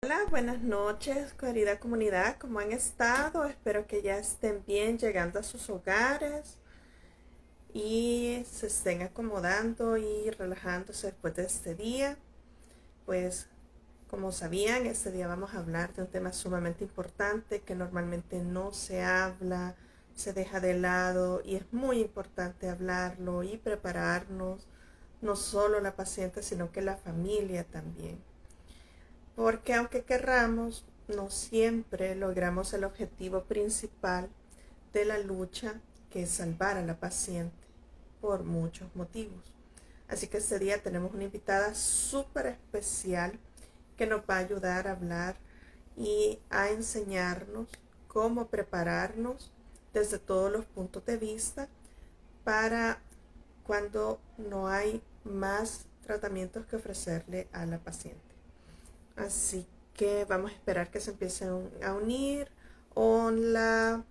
Hola, buenas noches, querida comunidad. ¿Cómo han estado? Espero que ya estén bien llegando a sus hogares y se estén acomodando y relajándose después de este día. Pues, como sabían, este día vamos a hablar de un tema sumamente importante que normalmente no se habla, se deja de lado y es muy importante hablarlo y prepararnos, no solo la paciente, sino que la familia también. Porque aunque querramos, no siempre logramos el objetivo principal de la lucha, que es salvar a la paciente, por muchos motivos. Así que este día tenemos una invitada súper especial que nos va a ayudar a hablar y a enseñarnos cómo prepararnos desde todos los puntos de vista para cuando no hay más tratamientos que ofrecerle a la paciente. Así que vamos a esperar que se empiecen a unir. Hola,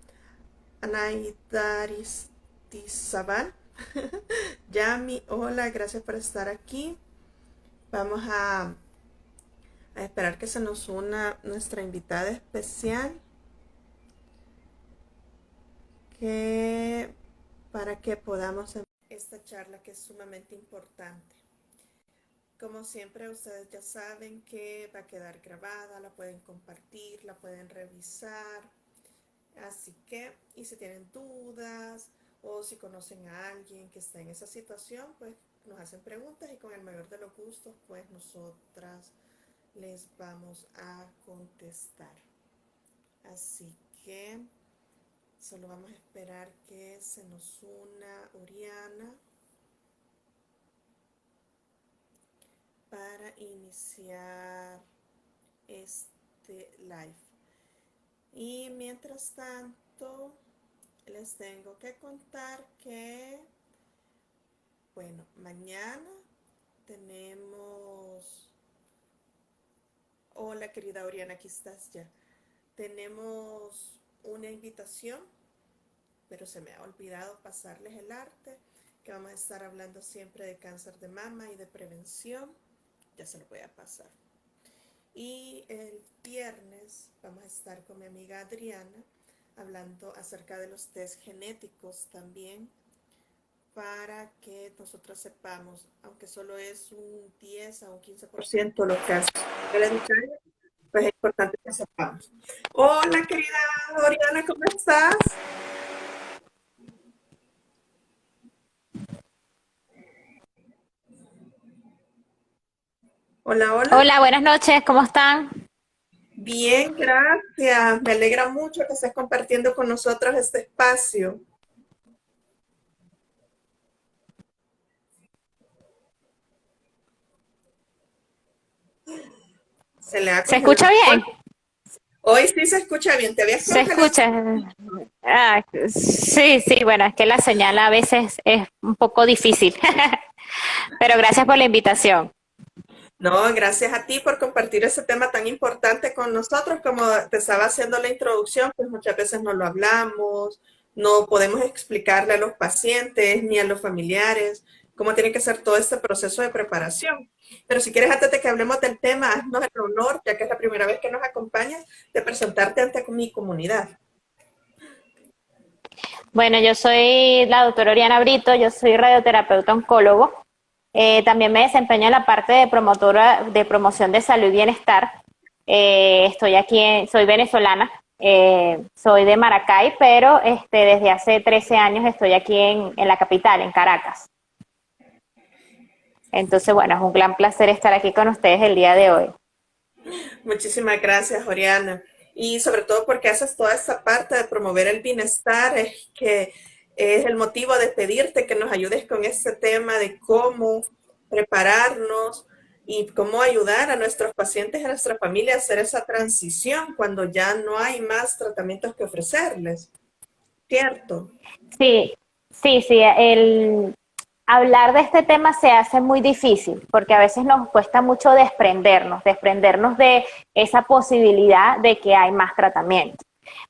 Anaidaristizaban. Yami, hola, gracias por estar aquí. Vamos a esperar que se nos una nuestra invitada especial que para que podamos esta charla que es sumamente importante. Como siempre, ustedes ya saben que va a quedar grabada, la pueden compartir, la pueden revisar. Así que, y si tienen dudas o si conocen a alguien que está en esa situación, pues nos hacen preguntas y con el mayor de los gustos, pues nosotras les vamos a contestar. Así que solo vamos a esperar que se nos una Oriana para iniciar este live. Y mientras tanto, les tengo que contar que, bueno, mañana tenemos... Hola, querida Oriana, aquí estás ya. Tenemos una invitación, pero se me ha olvidado pasarles el arte, que vamos a estar hablando siempre de cáncer de mama y de prevención. Ya se lo voy a pasar. Y el viernes vamos a estar con mi amiga Adriana hablando acerca de los test genéticos también, para que nosotros sepamos, aunque solo es un 10 a un 15% lo que hace hereditario, pues es importante que sepamos. Hola, querida Oriana, ¿cómo estás? Hola, hola. Hola, buenas noches, ¿cómo están? Bien, gracias. Me alegra mucho que estés compartiendo con nosotros este espacio. Se le ha ¿Se congelado. escucha bien? Hoy sí se escucha bien. Te habías ¿Se congelado. escucha? Sí, sí, bueno, es que la señal a veces es un poco difícil, pero gracias por la invitación. No, gracias a ti por compartir ese tema tan importante con nosotros. Como te estaba haciendo la introducción, pues muchas veces no lo hablamos, no podemos explicarle a los pacientes ni a los familiares cómo tiene que ser todo este proceso de preparación. Pero si quieres, antes de que hablemos del tema, haznos el honor, ya que es la primera vez que nos acompañas, de presentarte ante mi comunidad. Bueno, yo soy la doctora Oriana Brito, yo soy radioterapeuta oncólogo. También me desempeño en la parte de promotora de promoción de salud y bienestar. Estoy aquí, soy venezolana, soy de Maracay, pero desde hace 13 años estoy aquí en la capital, en Caracas. Entonces, bueno, es un gran placer estar aquí con ustedes el día de hoy. Muchísimas gracias, Oriana. Y sobre todo porque haces toda esta parte de promover el bienestar, es que es el motivo de pedirte que nos ayudes con este tema de cómo prepararnos y cómo ayudar a nuestros pacientes y a nuestra familia a hacer esa transición cuando ya no hay más tratamientos que ofrecerles. ¿Cierto? Sí, sí, el hablar de este tema se hace muy difícil porque a veces nos cuesta mucho desprendernos de esa posibilidad de que hay más tratamiento.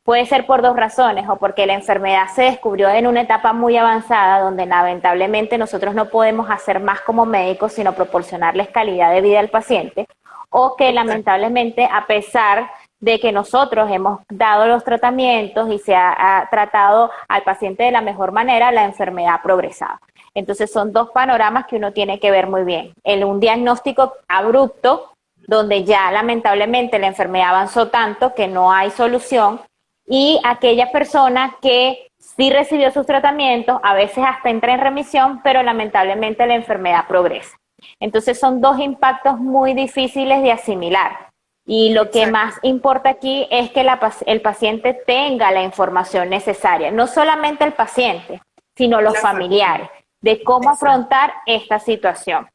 Puede ser por dos razones, o porque la enfermedad se descubrió en una etapa muy avanzada donde lamentablemente nosotros no podemos hacer más como médicos sino proporcionarles calidad de vida al paciente, o que Exacto. lamentablemente, a pesar de que nosotros hemos dado los tratamientos y se ha tratado al paciente de la mejor manera, la enfermedad ha progresado. Entonces son dos panoramas que uno tiene que ver muy bien. Un diagnóstico abrupto, donde ya lamentablemente la enfermedad avanzó tanto que no hay solución, y aquella persona que sí recibió sus tratamientos, a veces hasta entra en remisión, pero lamentablemente la enfermedad progresa. Entonces son dos impactos muy difíciles de asimilar. Y lo que Exacto. más importa aquí es que el paciente tenga la información necesaria, no solamente el paciente, sino los La familia. familiares, de cómo Exacto. afrontar esta situación.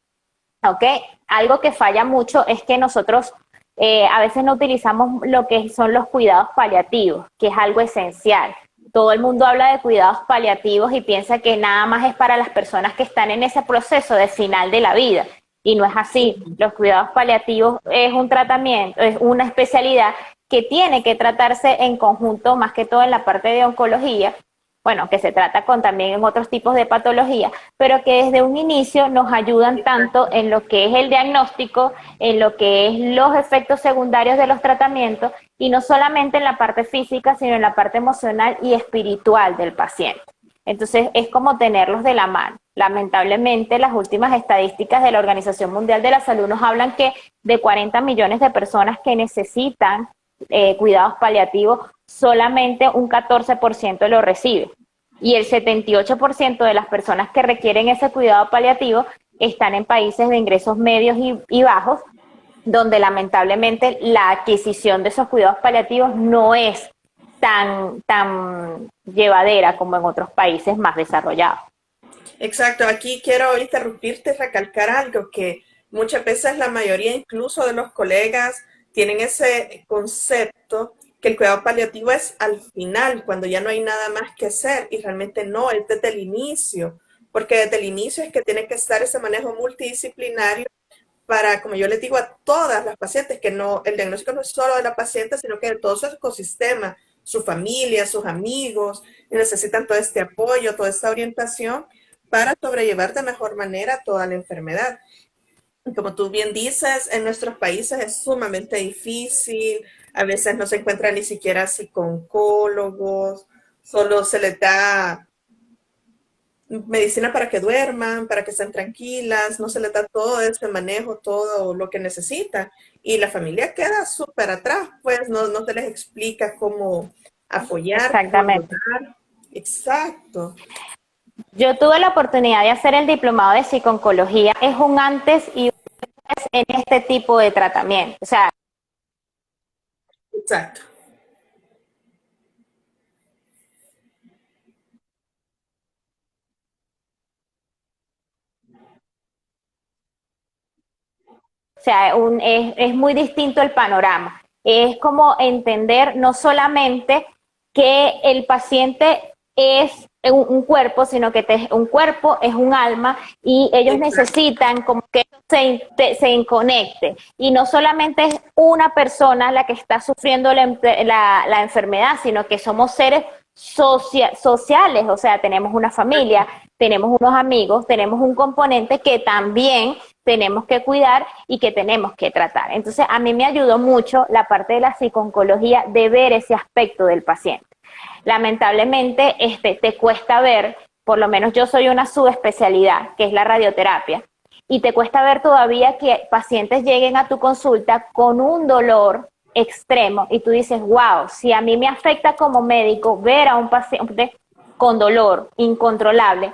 ¿Ok? Algo que falla mucho es que nosotros a veces no utilizamos lo que son los cuidados paliativos, que es algo esencial. Todo el mundo habla de cuidados paliativos y piensa que nada más es para las personas que están en ese proceso de final de la vida. Y no es así. Ujú. Los cuidados paliativos es un tratamiento, es una especialidad que tiene que tratarse en conjunto, más que todo en la parte de oncología, bueno, que se trata con también en otros tipos de patología, pero que desde un inicio nos ayudan tanto Exacto. en lo que es el diagnóstico, en lo que es los efectos secundarios de los tratamientos, y no solamente en la parte física, sino en la parte emocional y espiritual del paciente. Entonces es como tenerlos de la mano. Lamentablemente, las últimas estadísticas de la Organización Mundial de la Salud nos hablan que de 40 millones de personas que necesitan cuidados paliativos, solamente un 14% lo recibe. Y el 78% de las personas que requieren ese cuidado paliativo están en países de ingresos medios y bajos, donde lamentablemente la adquisición de esos cuidados paliativos no es tan llevadera como en otros países más desarrollados. Exacto. Aquí quiero interrumpirte y recalcar algo que muchas veces la mayoría, incluso de los colegas, tienen ese concepto que el cuidado paliativo es al final, cuando ya no hay nada más que hacer, y realmente no, es desde el inicio, porque desde el inicio es que tiene que estar ese manejo multidisciplinario para, como yo les digo a todas las pacientes, que no, el diagnóstico no es solo de la paciente, sino que de todo su ecosistema, su familia, sus amigos, y necesitan todo este apoyo, toda esta orientación para sobrellevar de mejor manera toda la enfermedad. Y como tú bien dices, en nuestros países es sumamente difícil, a veces no se encuentra ni siquiera psicólogos, solo se les da medicina para que duerman, para que estén tranquilas, no se les da todo ese manejo, todo lo que necesitan. Y la familia queda súper atrás, pues no se les explica cómo apoyar, cómo Exactamente. ayudar. Exacto, Yo tuve la oportunidad de hacer el diplomado de psiconcología. Es un antes y un después en este tipo de tratamiento. O sea, exacto. es muy distinto el panorama. Es como entender no solamente que el paciente es un cuerpo, sino que un cuerpo es un alma y ellos Exacto. necesitan como que se conecte. Y no solamente es una persona la que está sufriendo la enfermedad, sino que somos seres sociales, o sea, tenemos una familia, tenemos unos amigos, tenemos un componente que también tenemos que cuidar y que tenemos que tratar. Entonces, a mí me ayudó mucho la parte de la psiconcología de ver ese aspecto del paciente. Lamentablemente, te cuesta ver, por lo menos yo soy una subespecialidad, que es la radioterapia, y te cuesta ver todavía que pacientes lleguen a tu consulta con un dolor extremo y tú dices, wow, si a mí me afecta como médico ver a un paciente con dolor incontrolable,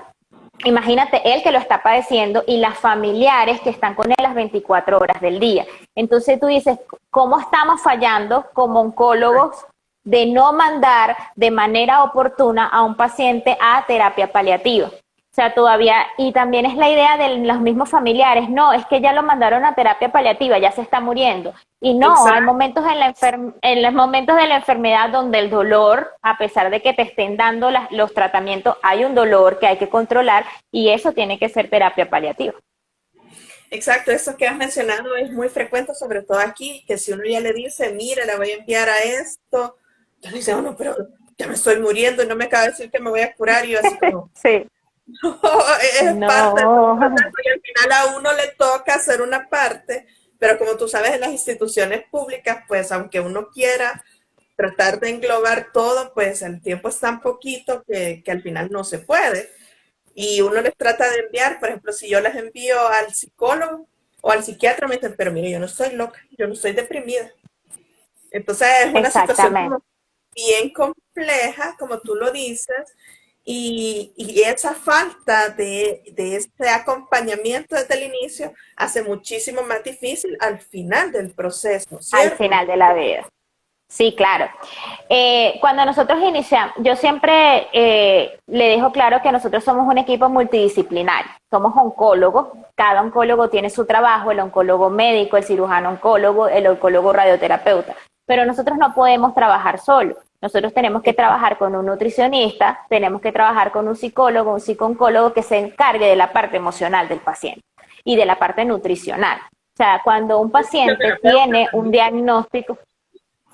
imagínate él que lo está padeciendo y las familiares que están con él las 24 horas del día. Entonces tú dices, ¿cómo estamos fallando como oncólogos de no mandar de manera oportuna a un paciente a terapia paliativa? O sea, todavía, y también es la idea de los mismos familiares, no, es que ya lo mandaron a terapia paliativa, ya se está muriendo. Y no, hay Exacto. momentos en los momentos de la enfermedad donde el dolor, a pesar de que te estén dando los tratamientos, hay un dolor que hay que controlar y eso tiene que ser terapia paliativa. Exacto, eso que has mencionado es muy frecuente, sobre todo aquí, que si uno ya le dice, mira, le voy a enviar a esto, entonces dice, oh, no, pero ya me estoy muriendo y no me acaba de decir que me voy a curar, y yo así como, Sí, no, es parte del no, proceso y al final a uno le toca hacer una parte, Pero como tú sabes, en las instituciones públicas, pues aunque uno quiera tratar de englobar todo, pues el tiempo es tan poquito que al final no se puede. Y uno les trata de enviar, por ejemplo, si yo les envío al psicólogo o al psiquiatra, me dicen, pero mire, yo no estoy loca, yo no estoy deprimida. Entonces es una situación Exactamente. como bien compleja, como tú lo dices, y esa falta de ese acompañamiento desde el inicio hace muchísimo más difícil al final del proceso, Al ¿cierto? final de la vida. Sí, claro. Cuando nosotros iniciamos, yo siempre le dejo claro que nosotros somos un equipo multidisciplinario. Somos oncólogos, cada oncólogo tiene su trabajo, el oncólogo médico, el cirujano oncólogo, el oncólogo radioterapeuta. Pero nosotros no podemos trabajar solo. Nosotros tenemos que trabajar con un nutricionista, tenemos que trabajar con un psicólogo, un psicooncólogo que se encargue de la parte emocional del paciente y de la parte nutricional. O sea, cuando un paciente Fisioterapeuta tiene un también. diagnóstico.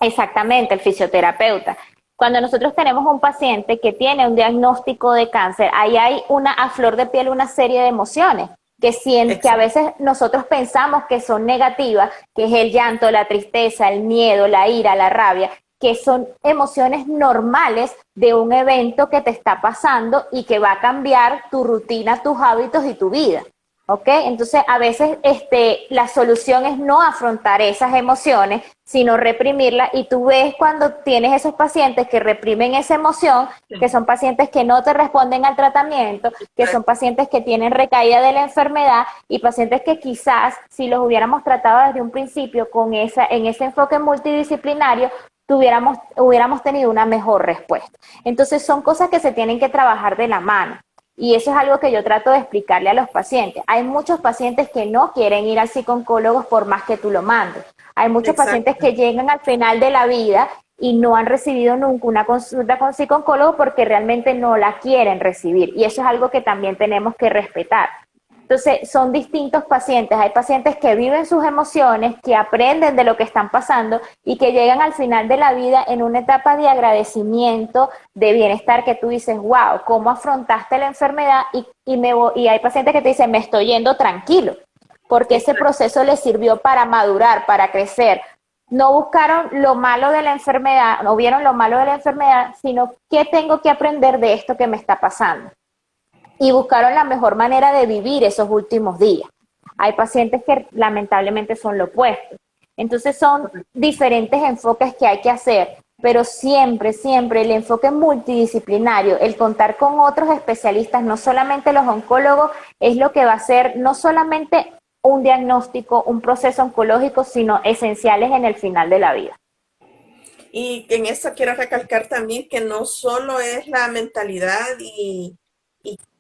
Exactamente, el fisioterapeuta. Cuando nosotros tenemos un paciente que tiene un diagnóstico de cáncer, ahí hay una a flor de piel una serie de emociones que a Exacto. veces nosotros pensamos que son negativas, que es el llanto, la tristeza, el miedo, la ira, la rabia, que son emociones normales de un evento que te está pasando y que va a cambiar tu rutina, tus hábitos y tu vida. ¿Ok? Entonces, a veces la solución es no afrontar esas emociones, sino reprimirlas. Y tú ves cuando tienes esos pacientes que reprimen esa emoción, que son pacientes que no te responden al tratamiento, que son pacientes que tienen recaída de la enfermedad y pacientes que quizás si los hubiéramos tratado desde un principio en ese enfoque multidisciplinario, hubiéramos tenido una mejor respuesta. Entonces, son cosas que se tienen que trabajar de la mano. Y eso es algo que yo trato de explicarle a los pacientes. Hay muchos pacientes que no quieren ir al psicooncólogo por más que tú lo mandes. Hay muchos pacientes Exacto. que llegan al final de la vida y no han recibido nunca una consulta con psicooncólogo porque realmente no la quieren recibir. Y eso es algo que también tenemos que respetar. Entonces, son distintos pacientes. Hay pacientes que viven sus emociones, que aprenden de lo que están pasando y que llegan al final de la vida en una etapa de agradecimiento, de bienestar, que tú dices, wow, ¿cómo afrontaste la enfermedad? Y hay pacientes que te dicen, me estoy yendo tranquilo, porque ese Exacto. proceso les sirvió para madurar, para crecer. No buscaron lo malo de la enfermedad, no vieron lo malo de la enfermedad, sino qué tengo que aprender de esto que me está pasando y buscaron la mejor manera de vivir esos últimos días. Hay pacientes que lamentablemente son lo opuesto. Entonces son diferentes enfoques que hay que hacer, pero siempre, siempre el enfoque multidisciplinario, el contar con otros especialistas, no solamente los oncólogos, es lo que va a ser no solamente un diagnóstico, un proceso oncológico, sino esenciales en el final de la vida. Y en esto quiero recalcar también que no solo es la mentalidad y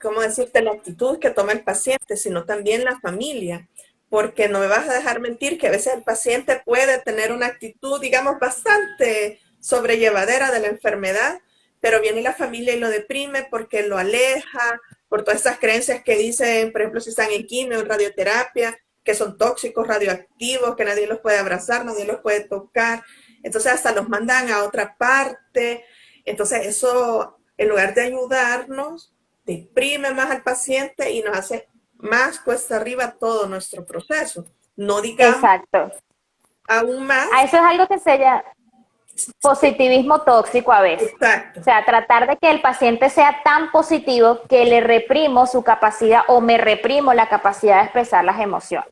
cómo decirte, la actitud que toma el paciente, sino también la familia. Porque no me vas a dejar mentir que a veces el paciente puede tener una actitud, digamos, bastante sobrellevadera de la enfermedad, pero viene la familia y lo deprime porque lo aleja, por todas estas creencias que dicen, por ejemplo, si están en quimio, en radioterapia, que son tóxicos, radioactivos, que nadie los puede abrazar, nadie los puede tocar. Entonces hasta los mandan a otra parte. Entonces eso, en lugar de ayudarnos, deprime más al paciente y nos hace más cuesta arriba todo nuestro proceso. No digamos Exacto. aún A más. eso es algo que se llama positivismo tóxico a veces. Exacto. O sea, tratar de que el paciente sea tan positivo que le reprimo su capacidad o me reprimo la capacidad de expresar las emociones.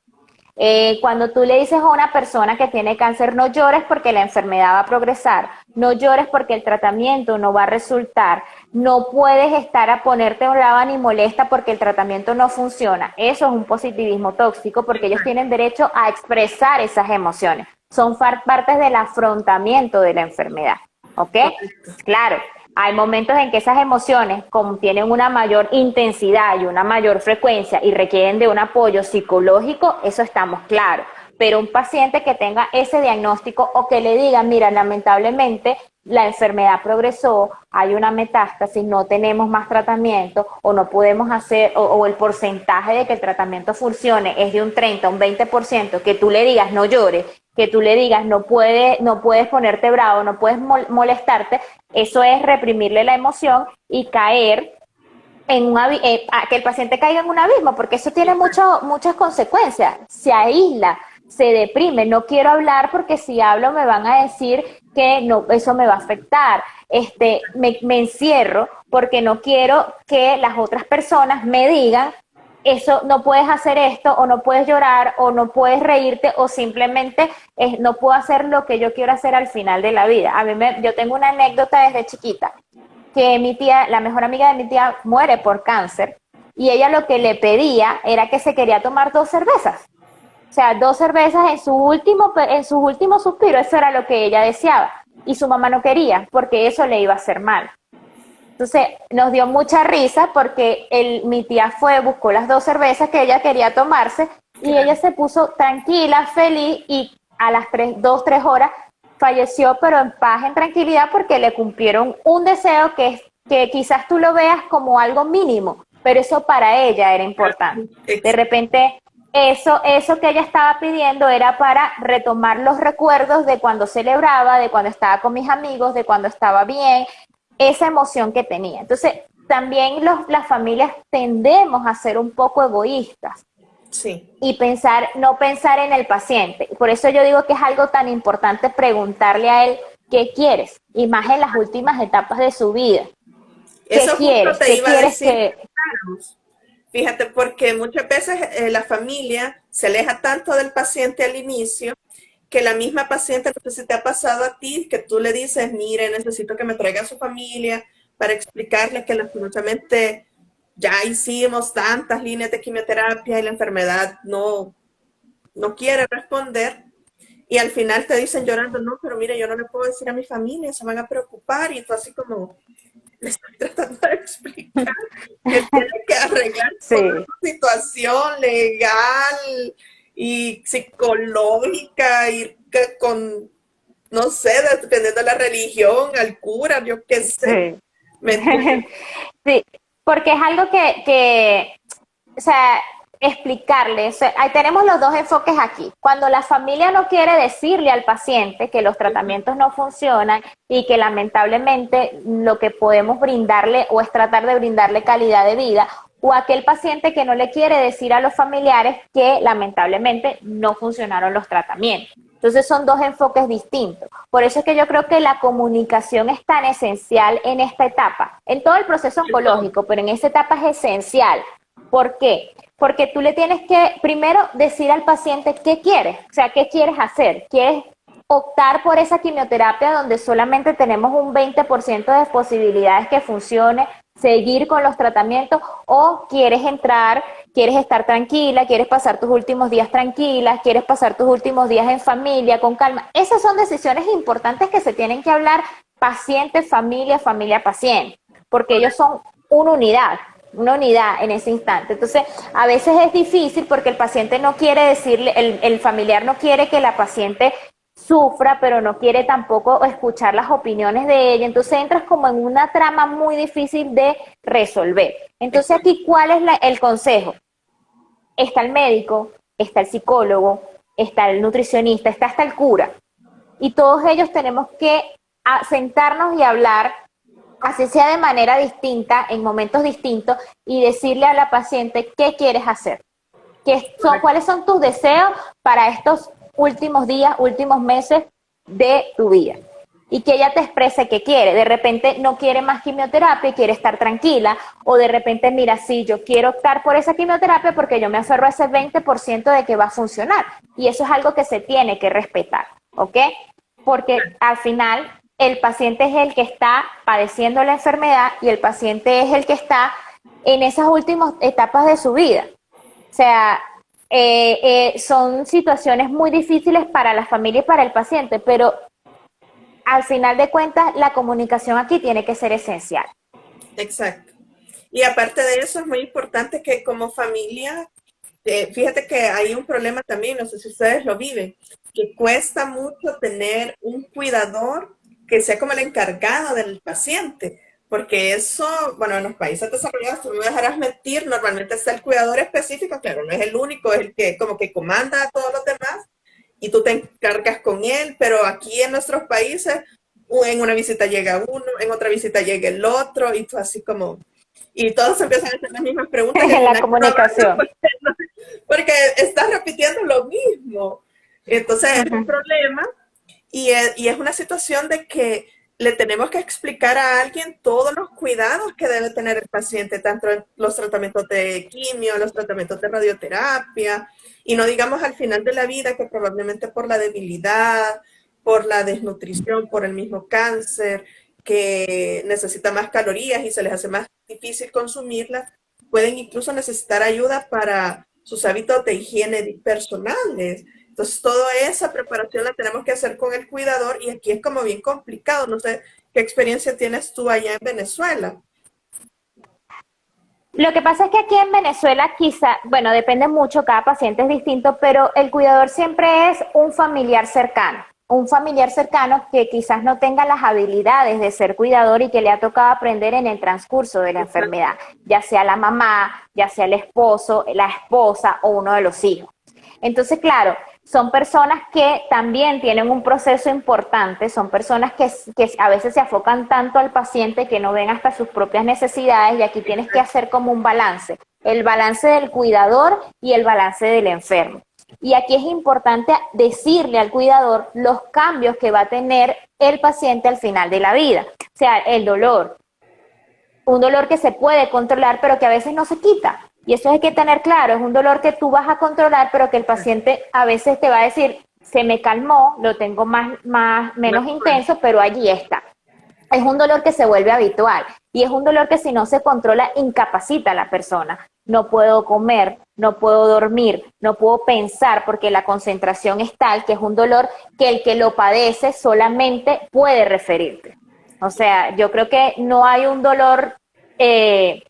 Cuando tú le dices a una persona que tiene cáncer, no llores porque la enfermedad va a progresar, no llores porque el tratamiento no va a resultar, no puedes estar a ponerte brava ni molesta porque el tratamiento no funciona. Eso es un positivismo tóxico porque ellos tienen derecho a expresar esas emociones. Son partes del afrontamiento de la enfermedad. ¿Ok? Correcto. Claro, hay momentos en que esas emociones, como tienen una mayor intensidad y una mayor frecuencia y requieren de un apoyo psicológico, eso estamos claros. Pero un paciente que tenga ese diagnóstico o que le digan, mira, lamentablemente la enfermedad progresó, hay una metástasis, no tenemos más tratamiento o no podemos hacer, o el porcentaje de que el tratamiento funcione es de un 30, un 20%, que tú le digas no llores, que tú le digas no puedes ponerte bravo, no puedes molestarte, eso es reprimirle la emoción y caer que el paciente caiga en un abismo, porque eso tiene muchas consecuencias, se aísla, se deprime, no quiero hablar porque si hablo me van a decir que no, eso me va a afectar, me encierro porque no quiero que las otras personas me digan, eso no puedes hacer esto, o no puedes llorar, o no puedes reírte, o simplemente no puedo hacer lo que yo quiero hacer al final de la vida. Yo tengo una anécdota desde chiquita, que mi tía, la mejor amiga de mi tía, muere por cáncer, y ella lo que le pedía era que se quería tomar 2 cervezas. O sea, 2 cervezas en su último suspiro, eso era lo que ella deseaba. Y su mamá no quería, porque eso le iba a hacer mal. Entonces nos dio mucha risa porque mi tía buscó las 2 cervezas que ella quería tomarse y ella se puso tranquila, feliz y a las 2, 3 horas falleció, pero en paz, en tranquilidad, porque le cumplieron un deseo que quizás tú lo veas como algo mínimo, pero eso para ella era importante. De repente eso que ella estaba pidiendo era para retomar los recuerdos de cuando celebraba, de cuando estaba con mis amigos, de cuando estaba bien, esa emoción que tenía. Entonces, también las familias tendemos a ser un poco egoístas. Sí. Y no pensar en el paciente. Por eso yo digo que es algo tan importante preguntarle a él qué quieres, y más en las últimas etapas de su vida. Eso justo te iba a decir. Que... Fíjate, porque muchas veces la familia se aleja tanto del paciente al inicio que la misma paciente, no sé si te ha pasado a ti, que tú le dices, mire, necesito que me traiga a su familia para explicarle que lastimosamente ya hicimos tantas líneas de quimioterapia y la enfermedad no quiere responder. Y al final te dicen llorando, no, pero mire, yo no le puedo decir a mi familia, se van a preocupar. Y tú así como, le estoy tratando de explicar que tiene que arreglar toda su situación legal y psicológica y con, no sé, dependiendo de la religión, al cura, yo qué sé. Sí. Sí, porque es algo o sea, explicarle, ahí tenemos los dos enfoques aquí. Cuando la familia no quiere decirle al paciente que los tratamientos no funcionan y que lamentablemente lo que podemos brindarle o es tratar de brindarle calidad de vida, o aquel paciente que no le quiere decir a los familiares que lamentablemente no funcionaron los tratamientos. Entonces son dos enfoques distintos. Por eso es que yo creo que la comunicación es tan esencial en esta etapa, en todo el proceso oncológico, pero en esta etapa es esencial. ¿Por qué? Porque tú le tienes que primero decir al paciente qué quieres, o sea, qué quieres hacer. ¿Quieres optar por esa quimioterapia donde solamente tenemos un 20% de posibilidades que funcione, seguir con los tratamientos, o quieres estar tranquila, quieres pasar tus últimos días tranquilas, quieres pasar tus últimos días en familia, con calma? Esas son decisiones importantes que se tienen que hablar paciente, familia, paciente, porque ellos son una unidad en ese instante. Entonces, a veces es difícil porque el paciente no quiere decirle, el familiar no quiere que la paciente sufra, pero no quiere tampoco escuchar las opiniones de ella. Entonces entras como en una trama muy difícil de resolver. Entonces aquí, ¿cuál es el consejo? Está el médico, está el psicólogo, está el nutricionista, está hasta el cura. Y todos ellos tenemos que sentarnos y hablar, así sea de manera distinta, en momentos distintos, y decirle a la paciente qué quieres hacer, cuáles son tus deseos para estos últimos días, últimos meses de tu vida, y que ella te exprese qué quiere. De repente no quiere más quimioterapia y quiere estar tranquila, o de repente, mira, sí, yo quiero optar por esa quimioterapia porque yo me aferro a ese 20% de que va a funcionar, y eso es algo que se tiene que respetar, ¿ok? Porque al final el paciente es el que está padeciendo la enfermedad y el paciente es el que está en esas últimas etapas de su vida. O sea, son situaciones muy difíciles para la familia y para el paciente, pero al final de cuentas la comunicación aquí tiene que ser esencial. Exacto. Y aparte de eso es muy importante que como familia, fíjate que hay un problema también, no sé si ustedes lo viven, que cuesta mucho tener un cuidador que sea como el encargado del paciente, porque eso, bueno, en los países desarrollados, tú me dejarás mentir, normalmente está el cuidador específico, claro, no es el único, es el que como que comanda a todos los demás y tú te encargas con él, pero aquí en nuestros países, en una visita llega uno, en otra visita llega el otro, y tú así como, y todos empiezan a hacer las mismas preguntas. En la comunicación. Porque estás repitiendo lo mismo. Entonces es un Ujú. problema y es una situación de que le tenemos que explicar a alguien todos los cuidados que debe tener el paciente, tanto en los tratamientos de quimio, los tratamientos de radioterapia, y no digamos al final de la vida que probablemente por la debilidad, por la desnutrición, por el mismo cáncer, que necesita más calorías y se les hace más difícil consumirlas, pueden incluso necesitar ayuda para sus hábitos de higiene personales. Entonces, toda esa preparación la tenemos que hacer con el cuidador y aquí es como bien complicado. No sé qué experiencia tienes tú allá en Venezuela. Lo que pasa es que aquí en Venezuela quizá, bueno, depende mucho, cada paciente es distinto, pero el cuidador siempre es un familiar cercano que quizás no tenga las habilidades de ser cuidador y que le ha tocado aprender en el transcurso de la enfermedad, ya sea la mamá, ya sea el esposo, la esposa o uno de los hijos. Entonces, claro, son personas que también tienen un proceso importante, son personas que a veces se afocan tanto al paciente que no ven hasta sus propias necesidades y aquí tienes que hacer como un balance, el balance del cuidador y el balance del enfermo. Y aquí es importante decirle al cuidador los cambios que va a tener el paciente al final de la vida, o sea, el dolor, un dolor que se puede controlar, pero que a veces no se quita. Y eso hay que tener claro, es un dolor que tú vas a controlar, pero que el paciente a veces te va a decir, se me calmó, lo tengo menos intenso, pero allí está. Es un dolor que se vuelve habitual y es un dolor que si no se controla incapacita a la persona. No puedo comer, no puedo dormir, no puedo pensar porque la concentración es tal que es un dolor que el que lo padece solamente puede referirte. O sea, yo creo que no hay un dolor eh,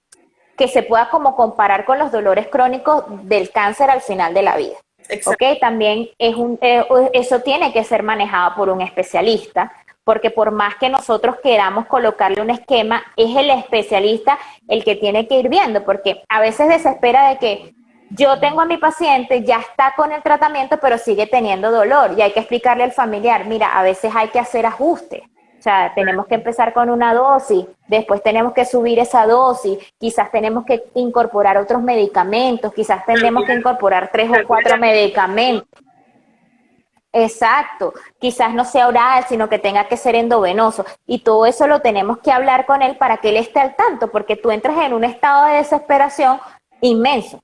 que se pueda como comparar con los dolores crónicos del cáncer al final de la vida. ¿Ok? Exacto. También eso tiene que ser manejado por un especialista, porque por más que nosotros queramos colocarle un esquema, es el especialista el que tiene que ir viendo, porque a veces desespera de que yo tengo a mi paciente, ya está con el tratamiento, pero sigue teniendo dolor y hay que explicarle al familiar, mira, a veces hay que hacer ajustes. O sea, tenemos que empezar con una dosis, después tenemos que subir esa dosis, quizás tenemos que incorporar otros medicamentos, quizás tenemos que incorporar 3 o 4 medicamentos. Exacto, quizás no sea oral, sino que tenga que ser endovenoso. Y todo eso lo tenemos que hablar con él para que él esté al tanto, porque tú entras en un estado de desesperación inmenso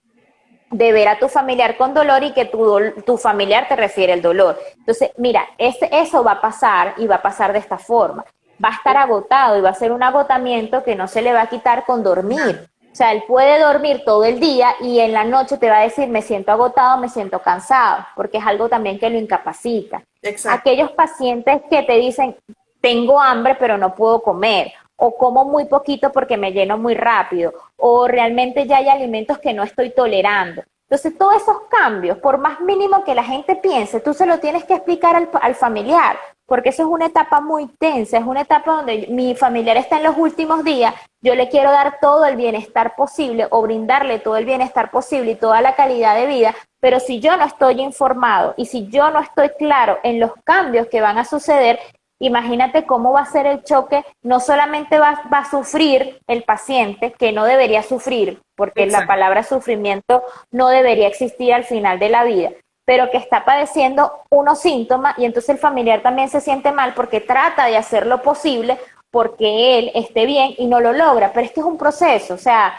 de ver a tu familiar con dolor y que tu familiar te refiere el dolor. Entonces, mira, eso va a pasar y va a pasar de esta forma. Va a estar agotado y va a ser un agotamiento que no se le va a quitar con dormir. O sea, él puede dormir todo el día y en la noche te va a decir, me siento agotado, me siento cansado, porque es algo también que lo incapacita. Exacto. Aquellos pacientes que te dicen, tengo hambre pero no puedo comer, o como muy poquito porque me lleno muy rápido, o realmente ya hay alimentos que no estoy tolerando. Entonces, todos esos cambios, por más mínimo que la gente piense, tú se lo tienes que explicar al familiar, porque eso es una etapa muy tensa, es una etapa donde mi familiar está en los últimos días, yo le quiero dar todo el bienestar posible o brindarle todo el bienestar posible y toda la calidad de vida, pero si yo no estoy informado y si yo no estoy claro en los cambios que van a suceder, imagínate cómo va a ser el choque, no solamente va a sufrir el paciente, que no debería sufrir, porque la Exacto. palabra sufrimiento no debería existir al final de la vida, pero que está padeciendo unos síntomas y entonces el familiar también se siente mal porque trata de hacer lo posible porque él esté bien y no lo logra, pero es que es un proceso, o sea,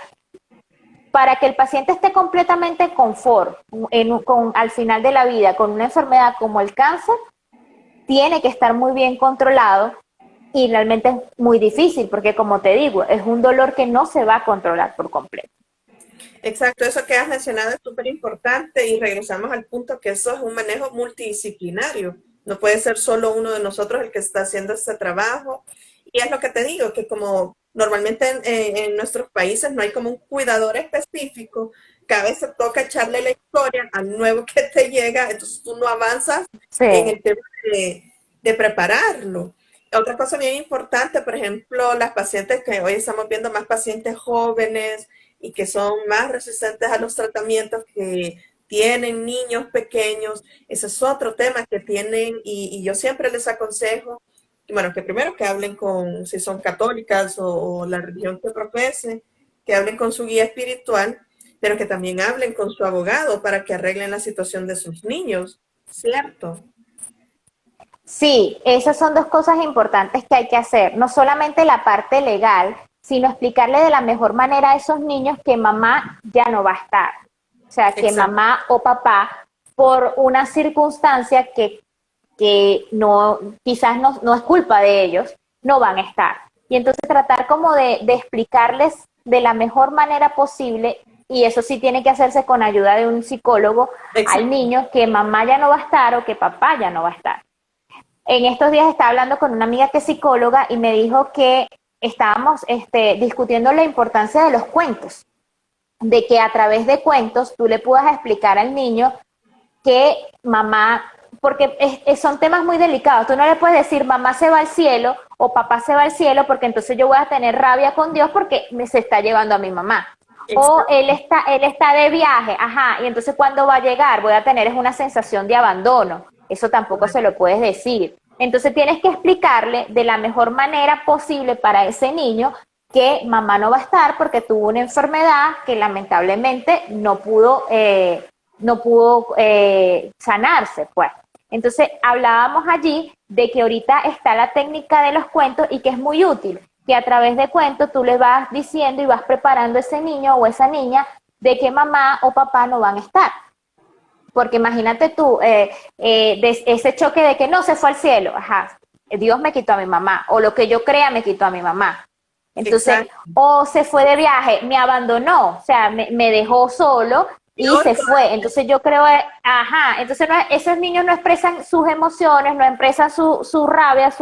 para que el paciente esté completamente en confort al final de la vida con una enfermedad como el cáncer, tiene que estar muy bien controlado y realmente es muy difícil porque como te digo, es un dolor que no se va a controlar por completo. Exacto, eso que has mencionado es súper importante y regresamos al punto que eso es un manejo multidisciplinario. No puede ser solo uno de nosotros el que está haciendo este trabajo. Y es lo que te digo, que como normalmente en nuestros países no hay como un cuidador específico, cada vez se toca echarle la historia al nuevo que te llega, entonces tú no avanzas Sí, en el tema de prepararlo. Otra cosa bien importante, por ejemplo, las pacientes que hoy estamos viendo más pacientes jóvenes, y que son más resistentes a los tratamientos, que tienen niños pequeños. Ese es otro tema que tienen y yo siempre les aconsejo, bueno, que primero que hablen con, si son católicas o la religión que profesen, que hablen con su guía espiritual, pero que también hablen con su abogado para que arreglen la situación de sus niños. ¿cierto? Sí, esas son dos cosas importantes que hay que hacer. No solamente la parte legal, sino explicarle de la mejor manera a esos niños que mamá ya no va a estar. O sea, que Exacto. mamá o papá, por una circunstancia que no, quizás no es culpa de ellos, no van a estar. Y entonces tratar como de explicarles de la mejor manera posible, y eso sí tiene que hacerse con ayuda de un psicólogo, al Exacto. niño que mamá ya no va a estar o que papá ya no va a estar. En estos días estaba hablando con una amiga que es psicóloga y me dijo que estábamos discutiendo la importancia de los cuentos, de que a través de cuentos tú le puedas explicar al niño que mamá, porque son temas muy delicados, tú no le puedes decir mamá se va al cielo o papá se va al cielo porque entonces yo voy a tener rabia con Dios porque se está llevando a mi mamá. O Exacto. él está de viaje, ajá, y entonces cuando va a llegar voy a tener es una sensación de abandono. Eso tampoco se lo puedes decir. Entonces tienes que explicarle de la mejor manera posible para ese niño que mamá no va a estar porque tuvo una enfermedad que lamentablemente no pudo sanarse, pues. Entonces hablábamos allí de que ahorita está la técnica de los cuentos y que es muy útil, que a través de cuentos tú le vas diciendo y vas preparando a ese niño o esa niña de que mamá o papá no van a estar. Porque imagínate tú, de ese choque de que no se fue al cielo, ajá, Dios me quitó a mi mamá, o lo que yo crea me quitó a mi mamá. Entonces, Exacto. o se fue de viaje, me abandonó, o sea, me dejó solo y Dios, se fue. Entonces yo creo, ajá, entonces no, esos niños no expresan sus emociones, no expresan su rabia,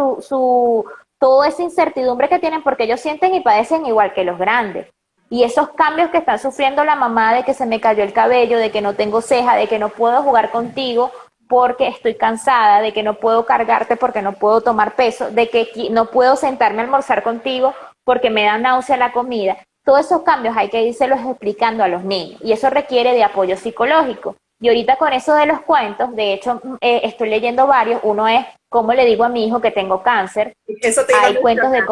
toda esa incertidumbre que tienen porque ellos sienten y padecen igual que los grandes. Y esos cambios que están sufriendo la mamá de que se me cayó el cabello, de que no tengo ceja, de que no puedo jugar contigo porque estoy cansada, de que no puedo cargarte porque no puedo tomar peso, de que no puedo sentarme a almorzar contigo porque me da náusea la comida. Todos esos cambios hay que irselos explicando a los niños y eso requiere de apoyo psicológico. Y ahorita con eso de los cuentos, de hecho estoy leyendo varios, uno es cómo le digo a mi hijo que tengo cáncer, eso te iba a hay cuentos de mencionar.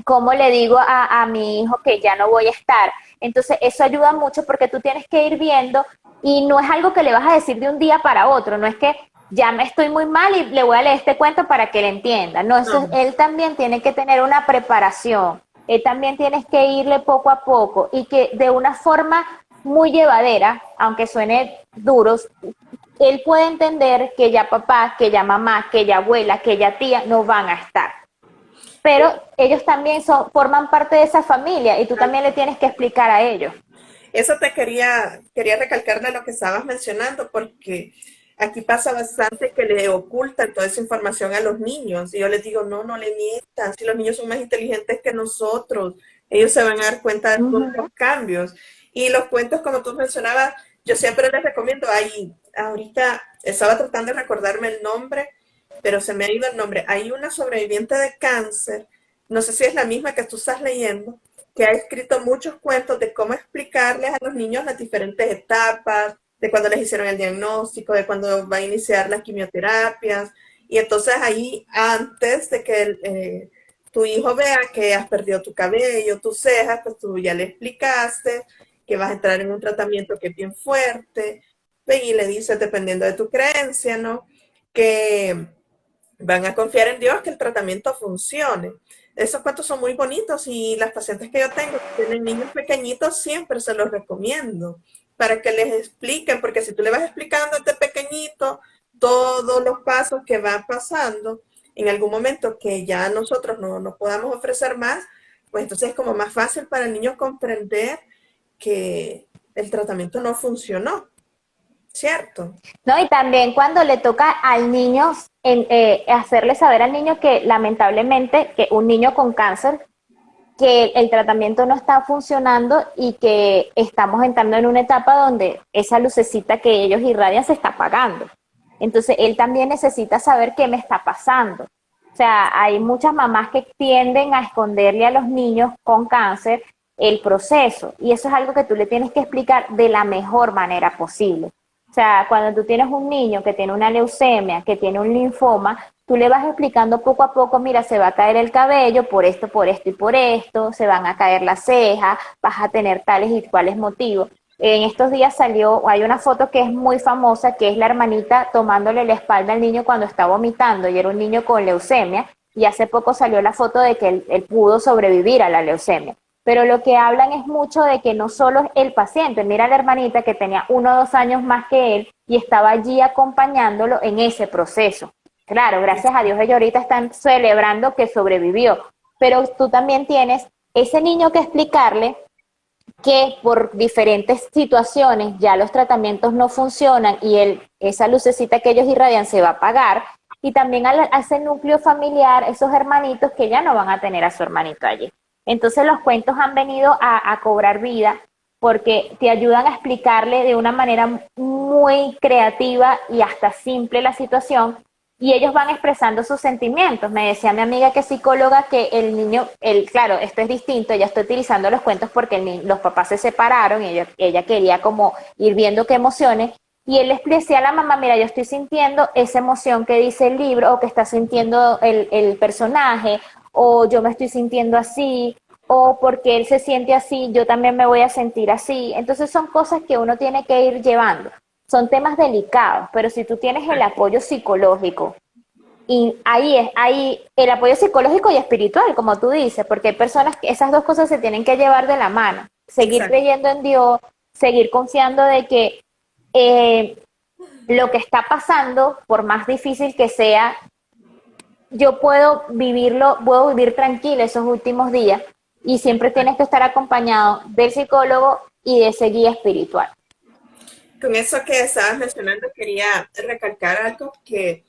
cómo le digo a mi hijo que ya no voy a estar. Entonces, eso ayuda mucho porque tú tienes que ir viendo y no es algo que le vas a decir de un día para otro, no es que ya me estoy muy mal y le voy a leer este cuento para que le entienda. No, eso, No, él también tiene que tener una preparación, él también tienes que irle poco a poco y que de una forma muy llevadera, aunque suene duros, él puede entender que ya papá, que ya mamá, que ya abuela, que ya tía no van a estar, pero ellos también forman parte de esa familia y tú también le tienes que explicar a ellos. eso te quería recalcar de lo que estabas mencionando, porque aquí pasa bastante que le ocultan toda esa información a los niños. Y yo les digo, no, no le mientan. Si los niños son más inteligentes que nosotros, ellos se van a dar cuenta de todos Ujú. los cambios. Y los cuentos, como tú mencionabas, yo siempre les recomiendo. Ahí, ahorita estaba tratando de recordarme el nombre, pero se me ha ido el nombre. Hay una sobreviviente de cáncer, no sé si es la misma que tú estás leyendo, que ha escrito muchos cuentos de cómo explicarles a los niños las diferentes etapas, de cuando les hicieron el diagnóstico, de cuando va a iniciar las quimioterapias. Y entonces ahí, antes de que tu hijo vea que has perdido tu cabello, tus cejas, pues tú ya le explicaste que vas a entrar en un tratamiento que es bien fuerte, y le dices, dependiendo de tu creencia, ¿no? Que van a confiar en Dios que el tratamiento funcione. Esos cuentos son muy bonitos y las pacientes que yo tengo que tienen niños pequeñitos siempre se los recomiendo para que les expliquen, porque si tú le vas explicando a este pequeñito todos los pasos que va pasando, en algún momento que ya nosotros no podamos ofrecer más, pues entonces es como más fácil para el niño comprender que el tratamiento no funcionó, ¿cierto? ¿No? Y también cuando le toca al niño hacerle saber al niño que lamentablemente que un niño con cáncer, que el tratamiento no está funcionando y que estamos entrando en una etapa donde esa lucecita que ellos irradian se está apagando. Entonces él también necesita saber qué me está pasando. O sea, hay muchas mamás que tienden a esconderle a los niños con cáncer el proceso y eso es algo que tú le tienes que explicar de la mejor manera posible. O sea, cuando tú tienes un niño que tiene una leucemia, que tiene un linfoma, tú le vas explicando poco a poco, mira, se va a caer el cabello por esto y por esto, se van a caer las cejas, vas a tener tales y cuales motivos. En estos días salió, hay una foto que es muy famosa, que es la hermanita tomándole la espalda al niño cuando está vomitando, y era un niño con leucemia, y hace poco salió la foto de que él pudo sobrevivir a la leucemia. Pero lo que hablan es mucho de que no solo es el paciente, mira a la hermanita que tenía 1 o 2 años más que él y estaba allí acompañándolo en ese proceso. Claro, gracias a Dios ellos ahorita están celebrando que sobrevivió, pero tú también tienes ese niño que explicarle que por diferentes situaciones ya los tratamientos no funcionan y esa lucecita que ellos irradian se va a apagar, y también a ese núcleo familiar, esos hermanitos que ya no van a tener a su hermanito allí. Entonces los cuentos han venido a cobrar vida porque te ayudan a explicarle de una manera muy creativa y hasta simple la situación, y ellos van expresando sus sentimientos. Me decía mi amiga que es psicóloga que el niño, claro, esto es distinto, ella está utilizando los cuentos porque los papás se separaron y ella quería como ir viendo qué emociones, y él les decía a la mamá, mira, yo estoy sintiendo esa emoción que dice el libro o que está sintiendo el personaje, o yo me estoy sintiendo así, o porque él se siente así, yo también me voy a sentir así. Entonces son cosas que uno tiene que ir llevando. Son temas delicados, pero si tú tienes el apoyo psicológico, y ahí el apoyo psicológico y espiritual, como tú dices, porque hay personas que esas dos cosas se tienen que llevar de la mano. Seguir Exacto. creyendo en Dios, seguir confiando de que lo que está pasando, por más difícil que sea, yo puedo vivirlo, puedo vivir tranquila esos últimos días, y siempre tienes que estar acompañado del psicólogo y de ese guía espiritual. Con eso que estabas mencionando, quería recalcar algo que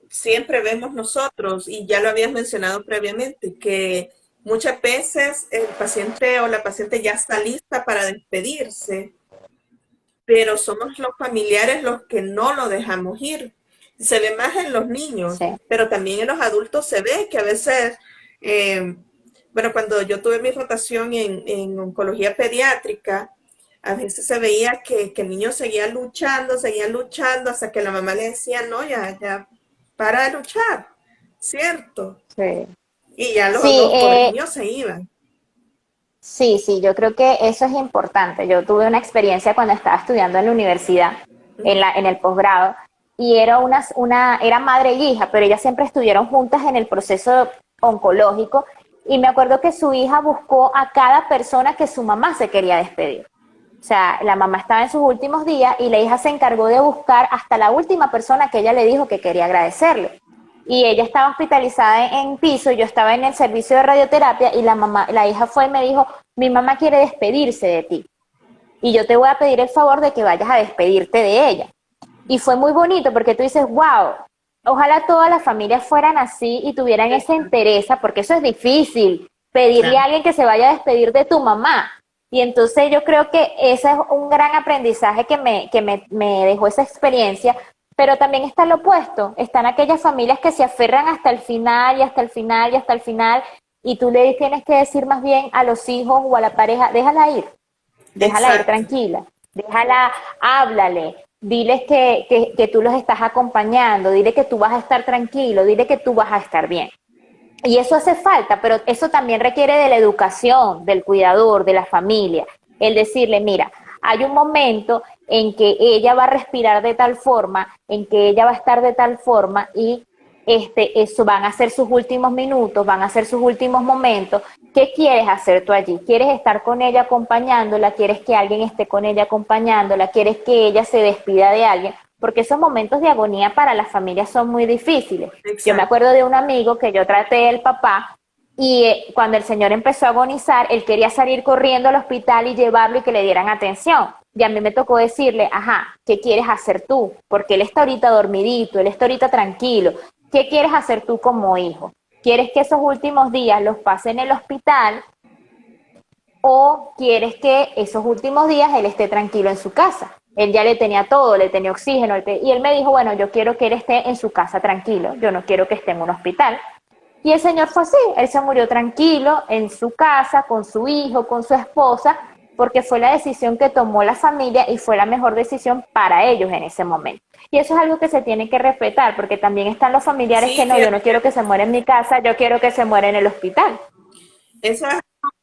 siempre vemos nosotros, y ya lo habías mencionado previamente, que muchas veces el paciente o la paciente ya está lista para despedirse, pero somos los familiares los que no lo dejamos ir. Se ve más en los niños, Sí. pero también en los adultos se ve que a veces, eh, bueno, cuando yo tuve mi rotación en oncología pediátrica, a veces se veía que el niño seguía luchando, hasta que la mamá le decía, no, ya, para de luchar, ¿cierto? Sí. Y ya Sí, los pobres niños se iban. sí, sí, yo creo que eso es importante. Yo tuve una experiencia cuando estaba estudiando en la universidad, en el posgrado, y era madre y hija, pero ellas siempre estuvieron juntas en el proceso oncológico, y me acuerdo que su hija buscó a cada persona que su mamá se quería despedir. O sea, la mamá estaba en sus últimos días y la hija se encargó de buscar hasta la última persona que ella le dijo que quería agradecerle. Y ella estaba hospitalizada en piso, yo estaba en el servicio de radioterapia, y la hija fue y me dijo, mi mamá quiere despedirse de ti y yo te voy a pedir el favor de que vayas a despedirte de ella. Y fue muy bonito porque tú dices, wow, ojalá todas las familias fueran así y tuvieran esa entereza, porque eso es difícil, pedirle Claro, a alguien que se vaya a despedir de tu mamá. Y entonces yo creo que ese es un gran aprendizaje me dejó esa experiencia, pero también está lo opuesto, están aquellas familias que se aferran hasta el final y hasta el final y hasta el final, y tú le tienes que decir más bien a los hijos o a la pareja, déjala ir exacto, tranquila, déjala, háblale, diles que tú los estás acompañando, dile que tú vas a estar tranquilo, dile que tú vas a estar bien. Y eso hace falta, pero eso también requiere de la educación, del cuidador, de la familia. El decirle, mira, hay un momento en que ella va a respirar de tal forma, en que ella va a estar de tal forma, y eso van a ser sus últimos minutos, van a ser sus últimos momentos. ¿Qué quieres hacer tú allí? ¿Quieres estar con ella acompañándola? ¿Quieres que alguien esté con ella acompañándola? ¿Quieres que ella se despida de alguien? Porque esos momentos de agonía para las familias son muy difíciles. Yo me exacto. acuerdo de un amigo que yo traté el papá, y cuando el señor empezó a agonizar, él quería salir corriendo al hospital y llevarlo y que le dieran atención. Y a mí me tocó decirle, ajá, ¿qué quieres hacer tú? Porque él está ahorita dormidito, él está ahorita tranquilo. ¿Qué quieres hacer tú como hijo? ¿Quieres que esos últimos días los pase en el hospital, o quieres que esos últimos días él esté tranquilo en su casa? Él ya le tenía todo, le tenía oxígeno, y él me dijo, bueno, yo quiero que él esté en su casa tranquilo, yo no quiero que esté en un hospital. Y el señor fue así, él se murió tranquilo en su casa, con su hijo, con su esposa, porque fue la decisión que tomó la familia y fue la mejor decisión para ellos en ese momento. Y eso es algo que se tiene que respetar, porque también están los familiares Sí, que no, yo fíjate no quiero que se muera en mi casa, yo quiero que se muera en el hospital. eso es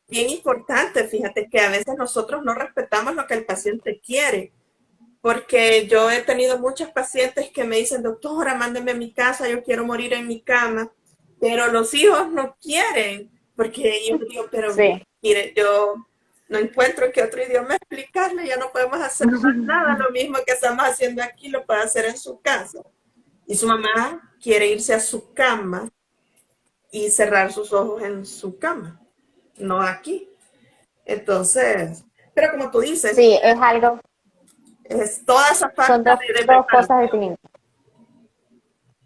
bien importante, fíjate que a veces nosotros no respetamos lo que el paciente quiere, porque yo he tenido muchos pacientes que me dicen, doctora, mándeme a mi casa, yo quiero morir en mi cama, pero los hijos no quieren, porque yo digo, pero Sí. mire, yo no encuentro en qué otro idioma explicarle, ya no podemos hacer más nada, lo mismo que estamos haciendo aquí lo puede hacer en su casa. Y su mamá quiere irse a su cama y cerrar sus ojos en su cama, no aquí. Entonces, pero como tú dices, Sí, es algo, es toda esa son falta de dos cosas preparación. distintas.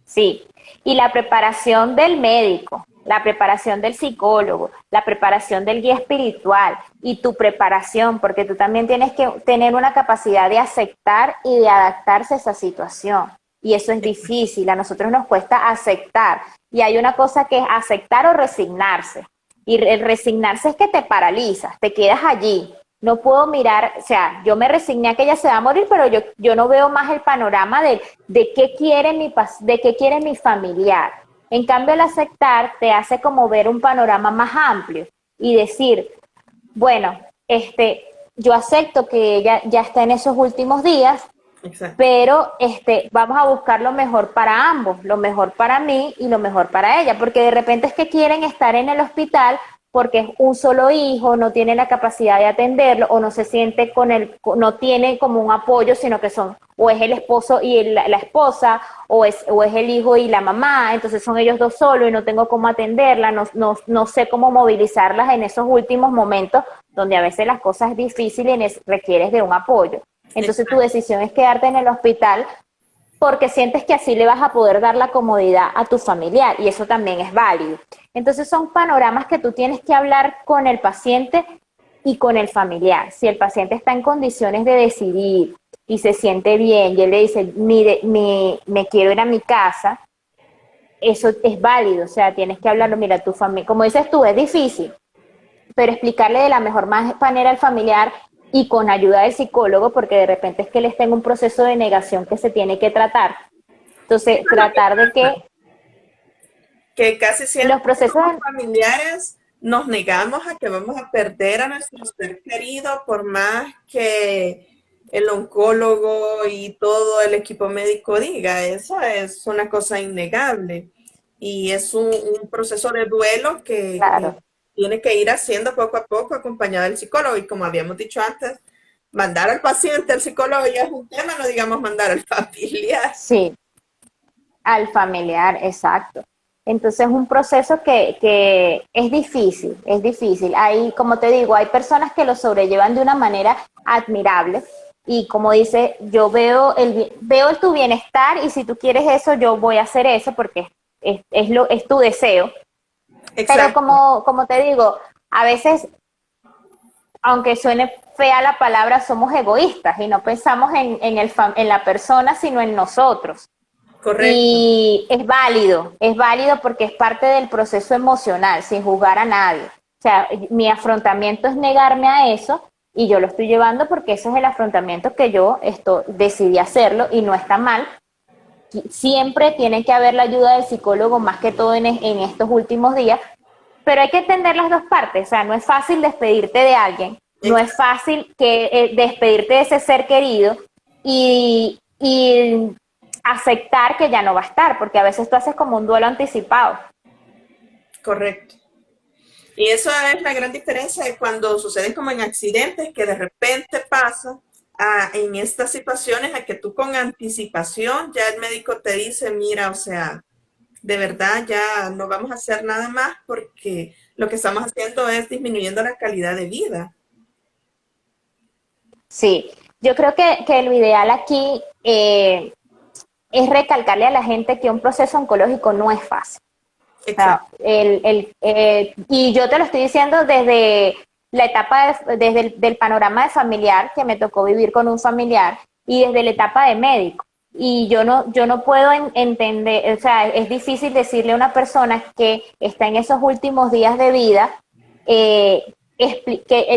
Sí, y la preparación del médico, la preparación del psicólogo, la preparación del guía espiritual y tu preparación, porque tú también tienes que tener una capacidad de aceptar y de adaptarse a esa situación. Y eso es difícil, a nosotros nos cuesta aceptar. Y hay una cosa que es aceptar o resignarse. Y el resignarse es que te paralizas, te quedas allí. No puedo mirar, o sea, yo me resigné a que ella se va a morir, pero yo no veo más el panorama de qué quiere de qué quiere mi familiar. En cambio, el aceptar te hace como ver un panorama más amplio y decir, bueno, yo acepto que ella ya está en esos últimos días, Exacto. pero vamos a buscar lo mejor para ambos, lo mejor para mí y lo mejor para ella, porque de repente es que quieren estar en el hospital porque es un solo hijo, no tiene la capacidad de atenderlo o no se siente no tiene como un apoyo, sino que son, o es el esposo y la esposa, o es el hijo y la mamá, entonces son ellos dos solos y no tengo cómo atenderla, no sé cómo movilizarlas en esos últimos momentos donde a veces las cosas es difíciles y requieres de un apoyo. Entonces tu Exacto. decisión es quedarte en el hospital porque sientes que así le vas a poder dar la comodidad a tu familiar y eso también es válido. Entonces son panoramas que tú tienes que hablar con el paciente y con el familiar. Si el paciente está en condiciones de decidir y se siente bien y él le dice, mire, me quiero ir a mi casa, eso es válido, o sea, tienes que hablarlo, mira, tu familia, como dices tú, es difícil, pero explicarle de la mejor manera al familiar y con ayuda del psicólogo, porque de repente es que él está en un proceso de negación que se tiene que tratar. Entonces, Eso es lo que tratar de pasa, que que casi los siempre procesos, como familiares nos negamos a que vamos a perder a nuestro ser querido por más que el oncólogo y todo el equipo médico diga. Eso es una cosa innegable y es un proceso de duelo que claro, tiene que ir haciendo poco a poco acompañado del psicólogo y como habíamos dicho antes, mandar al paciente al psicólogo ya es un tema, no digamos mandar al familiar. sí, al familiar, exacto. Entonces es un proceso que es difícil, es difícil. Hay, como te digo, hay personas que lo sobrellevan de una manera admirable y como dice, yo veo tu bienestar y si tú quieres eso, yo voy a hacer eso porque es tu deseo. Pero Exacto, como te digo, a veces, aunque suene fea la palabra, somos egoístas y no pensamos en la persona, sino en nosotros. correcto. Y es válido porque es parte del proceso emocional, sin juzgar a nadie. O sea, mi afrontamiento es negarme a eso y yo lo estoy llevando porque ese es el afrontamiento que decidí hacerlo y no está mal. Siempre tiene que haber la ayuda del psicólogo, más que todo en estos últimos días, pero hay que entender las dos partes. O sea, no es fácil despedirte de alguien, no es fácil despedirte de ese ser querido y aceptar que ya no va a estar, porque a veces tú haces como un duelo anticipado. Correcto. Y eso es la gran diferencia de cuando suceden como en accidentes que de repente pasa en estas situaciones a que tú con anticipación ya el médico te dice, mira, o sea, de verdad ya no vamos a hacer nada más porque lo que estamos haciendo es disminuyendo la calidad de vida. Sí, yo creo que lo ideal aquí es recalcarle a la gente que un proceso oncológico no es fácil. O sea, Exacto. y yo te lo estoy diciendo desde la etapa, desde del panorama de familiar, que me tocó vivir con un familiar, y desde la etapa de médico. Y yo no puedo entender, o sea, es difícil decirle a una persona que está en esos últimos días de vida,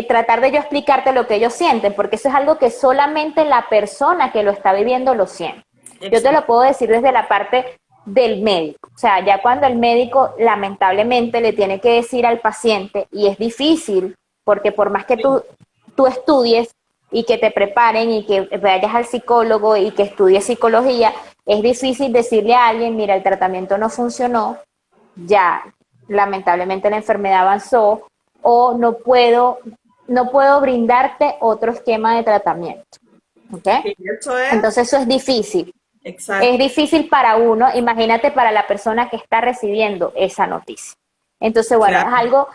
tratar de yo explicarte lo que ellos sienten, porque eso es algo que solamente la persona que lo está viviendo lo siente. Yo te Exacto. lo puedo decir desde la parte del médico. O sea, ya cuando el médico lamentablemente le tiene que decir al paciente, y es difícil, porque por más que tú estudies y que te preparen y que vayas al psicólogo y que estudies psicología, es difícil decirle a alguien, mira, el tratamiento no funcionó, ya lamentablemente la enfermedad avanzó, o no puedo brindarte otro esquema de tratamiento. ¿Ok? Y eso es, Entonces eso es difícil. Es exacto, difícil para uno, imagínate para la persona que está recibiendo esa noticia. Entonces, bueno, es claro. algo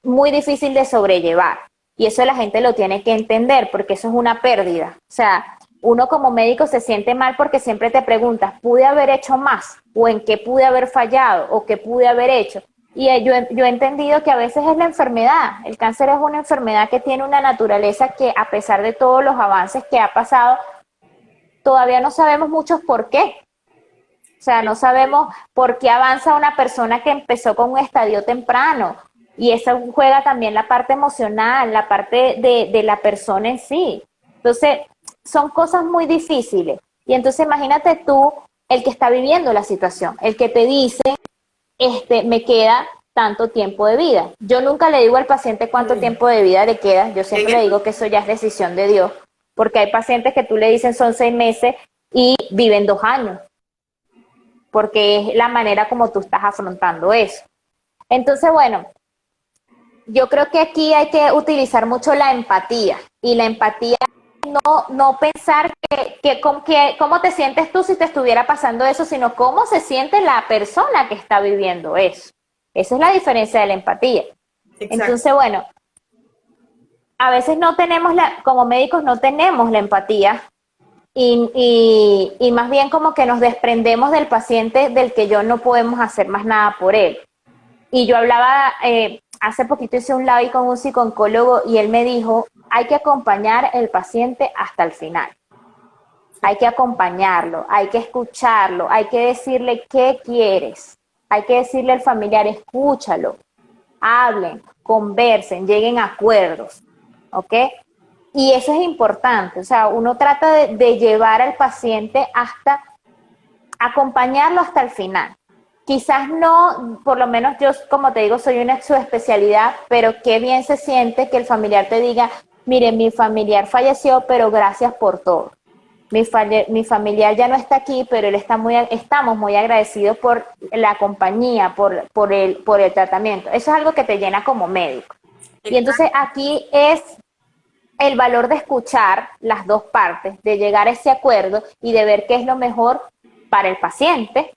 muy difícil de sobrellevar. Y eso la gente lo tiene que entender, porque eso es una pérdida. O sea, uno como médico se siente mal porque siempre te preguntas, ¿pude haber hecho más? ¿O en qué pude haber fallado? ¿O qué pude haber hecho? Y yo he entendido que a veces es la enfermedad. El cáncer es una enfermedad que tiene una naturaleza que, a pesar de todos los avances que ha pasado, todavía no sabemos muchos por qué. O sea, no sabemos por qué avanza una persona que empezó con un estadio temprano. Y eso juega también la parte emocional, la parte de la persona en sí. Entonces, son cosas muy difíciles. Y entonces imagínate tú, el que está viviendo la situación, el que te dice, me queda tanto tiempo de vida. Yo nunca le digo al paciente cuánto Mm. tiempo de vida le queda, yo En siempre le el- digo que eso ya es decisión de Dios, porque hay pacientes que tú le dicen son 6 meses y viven 2 años, porque es la manera como tú estás afrontando eso. Entonces, bueno, yo creo que aquí hay que utilizar mucho la empatía, y la empatía no pensar cómo te sientes tú si te estuviera pasando eso, sino cómo se siente la persona que está viviendo eso. Esa es la diferencia de la empatía. exacto. Entonces, bueno, a veces no tenemos como médicos no tenemos la empatía, y más bien como que nos desprendemos del paciente, del que yo no podemos hacer más nada por él. Y yo hablaba, hace poquito hice un live con un psicólogo y él me dijo, hay que acompañar al paciente hasta el final. Hay que acompañarlo, hay que escucharlo, hay que decirle qué quieres, hay que decirle al familiar, escúchalo, hablen, conversen, lleguen a acuerdos, ¿ok? Y eso es importante, o sea, uno trata de llevar al paciente hasta, acompañarlo hasta el final. Quizás no, por lo menos yo, como te digo, soy una subespecialidad, pero qué bien se siente que el familiar te diga, mire, mi familiar falleció, pero gracias por todo. Mi familiar ya no está aquí, pero estamos muy agradecidos por la compañía, por el tratamiento. Eso es algo que te llena como médico. Y entonces Exacto. aquí es el valor de escuchar las dos partes, de llegar a ese acuerdo y de ver qué es lo mejor para el paciente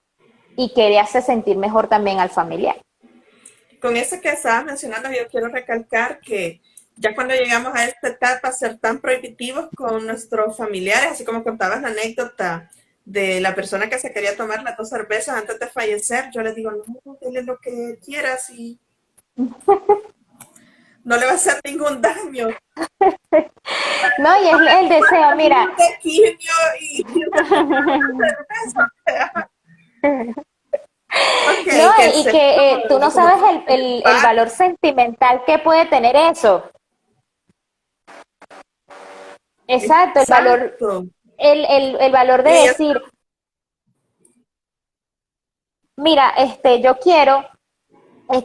y qué le hace sentir mejor también al familiar. Con eso que estabas mencionando, yo quiero recalcar que ya cuando llegamos a esta etapa, ser tan prohibitivos con nuestros familiares, así como contabas la anécdota de la persona que se quería tomar las 2 cervezas antes de fallecer, yo les digo, no, dile lo que quieras y no le va a hacer ningún daño. No, y es el deseo, mira. De quimio y cerveza. Ok, No, que y se que tú no como sabes el valor sentimental que puede tener eso. Exacto, exacto. el valor de Y ellos, decir, mira, yo quiero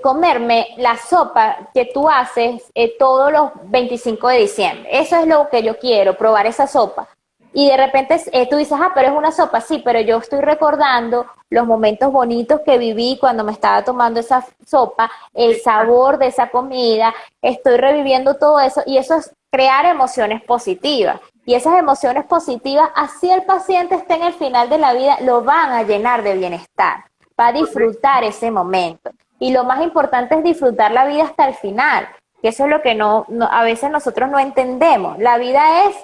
comerme la sopa que tú haces todos los 25 de diciembre. Eso es lo que yo quiero, probar esa sopa. Y de repente tú dices, pero es una sopa, sí, pero yo estoy recordando los momentos bonitos que viví cuando me estaba tomando esa sopa, el sabor de esa comida, estoy reviviendo todo eso, y eso es crear emociones positivas. Y esas emociones positivas, así el paciente esté en el final de la vida, lo van a llenar de bienestar, va a disfrutar ese momento. Y lo más importante es disfrutar la vida hasta el final, que eso es lo que a veces nosotros no entendemos. La vida es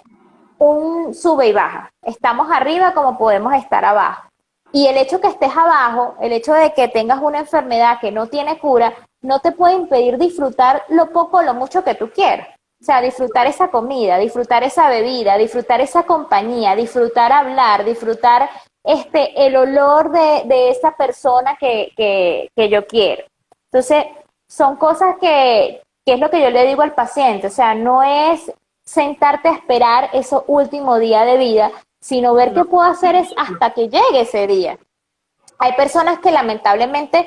un sube y baja. Estamos arriba como podemos estar abajo. Y el hecho que estés abajo, el hecho de que tengas una enfermedad que no tiene cura, no te puede impedir disfrutar lo poco o lo mucho que tú quieras. O sea, disfrutar esa comida, disfrutar esa bebida, disfrutar esa compañía, disfrutar hablar, disfrutar el olor de esa persona que yo quiero. Entonces, son cosas que es lo que yo le digo al paciente, o sea, no es sentarte a esperar ese último día de vida, sino ver qué no, puedo hacer es hasta que llegue ese día. Hay personas que lamentablemente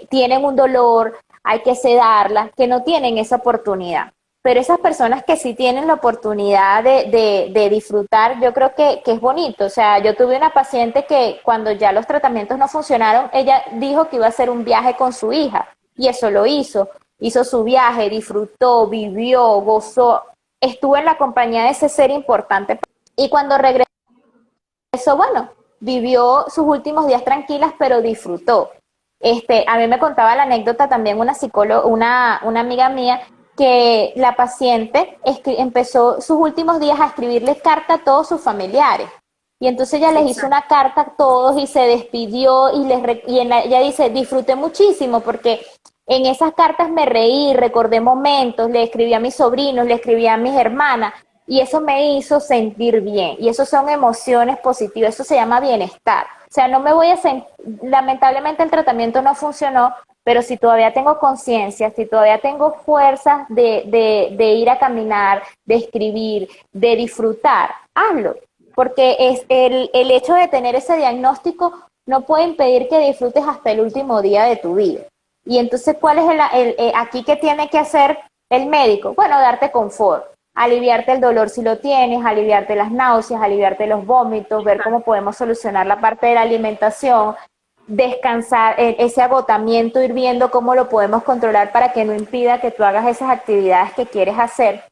tienen un dolor, hay que sedarlas, que no tienen esa oportunidad. Pero esas personas que sí tienen la oportunidad de disfrutar, yo creo que es bonito. O sea, yo tuve una paciente que cuando ya los tratamientos no funcionaron, ella dijo que iba a hacer un viaje con su hija y eso lo hizo. Hizo su viaje, disfrutó, vivió, gozó, estuvo en la compañía de ese ser importante. Y cuando regresó, bueno, vivió sus últimos días tranquilas, pero disfrutó. A mí me contaba la anécdota también una psicóloga, una amiga mía, que la paciente empezó sus últimos días a escribirles carta a todos sus familiares. Y entonces ella les hizo Exacto. una carta a todos y se despidió ella dice, disfruté muchísimo porque en esas cartas me reí, recordé momentos, le escribí a mis sobrinos, le escribí a mis hermanas y eso me hizo sentir bien. Y eso son emociones positivas, eso se llama bienestar. O sea, no me voy a lamentablemente el tratamiento no funcionó, pero si todavía tengo conciencia, si todavía tengo fuerzas de ir a caminar, de escribir, de disfrutar, hazlo. Porque es el hecho de tener ese diagnóstico no puede impedir que disfrutes hasta el último día de tu vida. Y entonces, ¿cuál es aquí qué tiene que hacer el médico? Bueno, darte confort, aliviarte el dolor si lo tienes, aliviarte las náuseas, aliviarte los vómitos, ver cómo podemos solucionar la parte de la alimentación, descansar, ese agotamiento, ir viendo cómo lo podemos controlar para que no impida que tú hagas esas actividades que quieres hacer.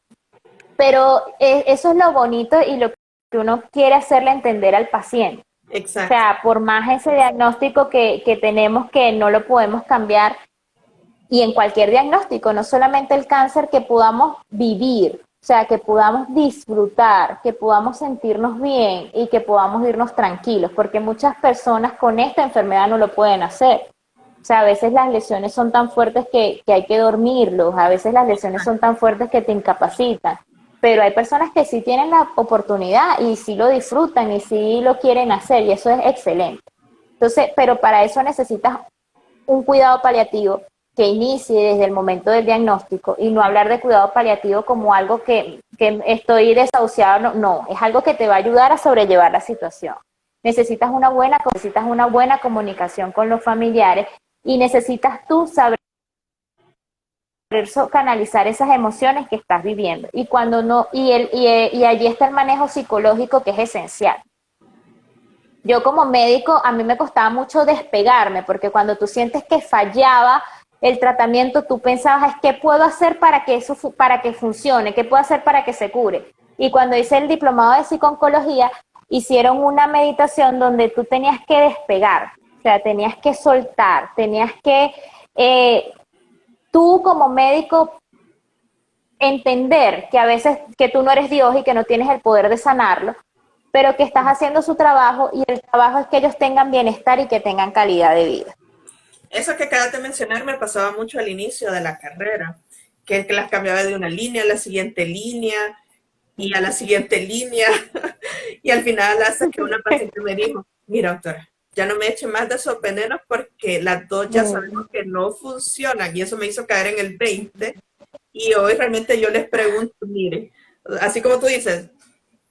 Pero eso es lo bonito y lo que uno quiere hacerle entender al paciente. O Exacto. sea, por más ese diagnóstico que tenemos que no lo podemos cambiar, y en cualquier diagnóstico, no solamente el cáncer, que podamos vivir, o sea, que podamos disfrutar, que podamos sentirnos bien y que podamos irnos tranquilos, porque muchas personas con esta enfermedad no lo pueden hacer. O sea, a veces las lesiones son tan fuertes que hay que dormirlos, a veces las lesiones son tan fuertes que te incapacitan, pero hay personas que sí tienen la oportunidad y sí lo disfrutan y sí lo quieren hacer y eso es excelente. Entonces, pero para eso necesitas un cuidado paliativo que inicie desde el momento del diagnóstico y no hablar de cuidado paliativo como algo que estoy desahuciado, no, no, es algo que te va a ayudar a sobrellevar la situación. Necesitas una buena comunicación con los familiares y necesitas tú saber canalizar esas emociones que estás viviendo. Y cuando no, y allí está el manejo psicológico que es esencial. Yo como médico, a mí me costaba mucho despegarme, porque cuando tú sientes que fallaba el tratamiento, tú pensabas, ¿qué puedo hacer para que eso para que funcione? ¿Qué puedo hacer para que se cure? Y cuando hice el diplomado de psicooncología, hicieron una meditación donde tú tenías que despegar, o sea, tenías que soltar, tenías que tú como médico entender que a veces que tú no eres Dios y que no tienes el poder de sanarlo, pero que estás haciendo su trabajo y el trabajo es que ellos tengan bienestar y que tengan calidad de vida. Eso que acabas de mencionar me pasaba mucho al inicio de la carrera, que las cambiaba de una línea a la siguiente línea y a la siguiente línea. Y al final hasta que una paciente me dijo, mira, doctora, ya no me eche más de esos venenos porque las dos ya sabemos que no funcionan. Y eso me hizo caer en el 20. Y hoy realmente yo les pregunto, mire, así como tú dices,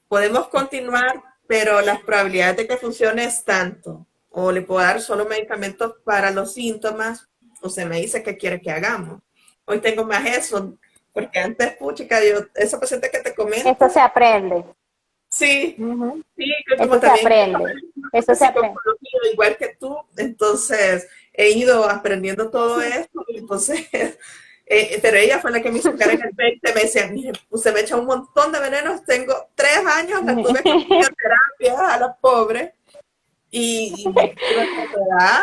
podemos continuar, pero las probabilidades de que funcione es tanto. O le puedo dar solo medicamentos para los síntomas, o se me dice qué quiere que hagamos. Hoy tengo más eso, porque antes, puchica, yo, esa paciente que te Esto comento, se aprende. sí, Uh-huh. sí, que como Eso se también aprende. Eso de se aprende. psicología, igual que tú, entonces he ido aprendiendo todo esto, y entonces, pero ella fue la que me hizo caer en el 20, me decía, mire, usted me echa un montón de venenos, tengo 3 años, la tuve con quimioterapia a la pobre, y la enfermedad,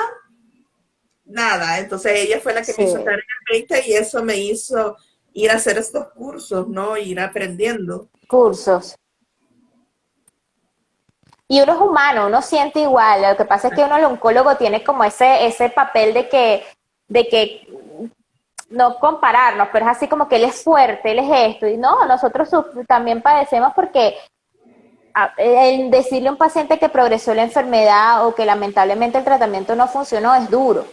nada, entonces ella fue la que me Sí, hizo caer en el 20 y eso me hizo ir a hacer estos cursos, ¿no? Ir aprendiendo. cursos. Y uno es humano, uno siente igual. Lo que pasa es que uno, el oncólogo, tiene como ese papel de que no compararnos, pero es así como que él es fuerte, él es esto. Y no, nosotros también padecemos porque el decirle a un paciente que progresó la enfermedad o que lamentablemente el tratamiento no funcionó es duro.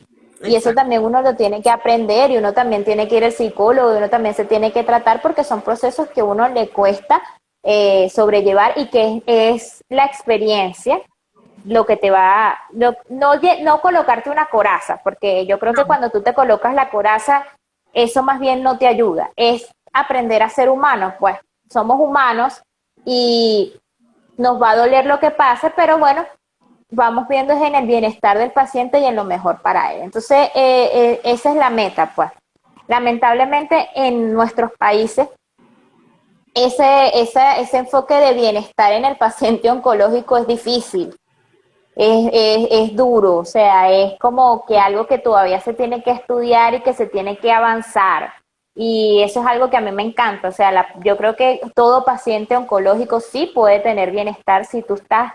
Y eso Exacto. también uno lo tiene que aprender y uno también tiene que ir al psicólogo y uno también se tiene que tratar porque son procesos que a uno le cuesta sobrellevar y que es la experiencia lo que te va, no colocarte una coraza, porque yo creo que cuando tú te colocas la coraza, eso más bien no te ayuda, es aprender a ser humanos, pues somos humanos y nos va a doler lo que pase, pero bueno, vamos viendo en el bienestar del paciente y en lo mejor para él. Entonces, esa es la meta, pues. Lamentablemente en nuestros países ese enfoque de bienestar en el paciente oncológico es difícil, es duro, o sea, es como que algo que todavía se tiene que estudiar y que se tiene que avanzar. Y eso es algo que a mí me encanta, o sea, yo creo que todo paciente oncológico sí puede tener bienestar si tú estás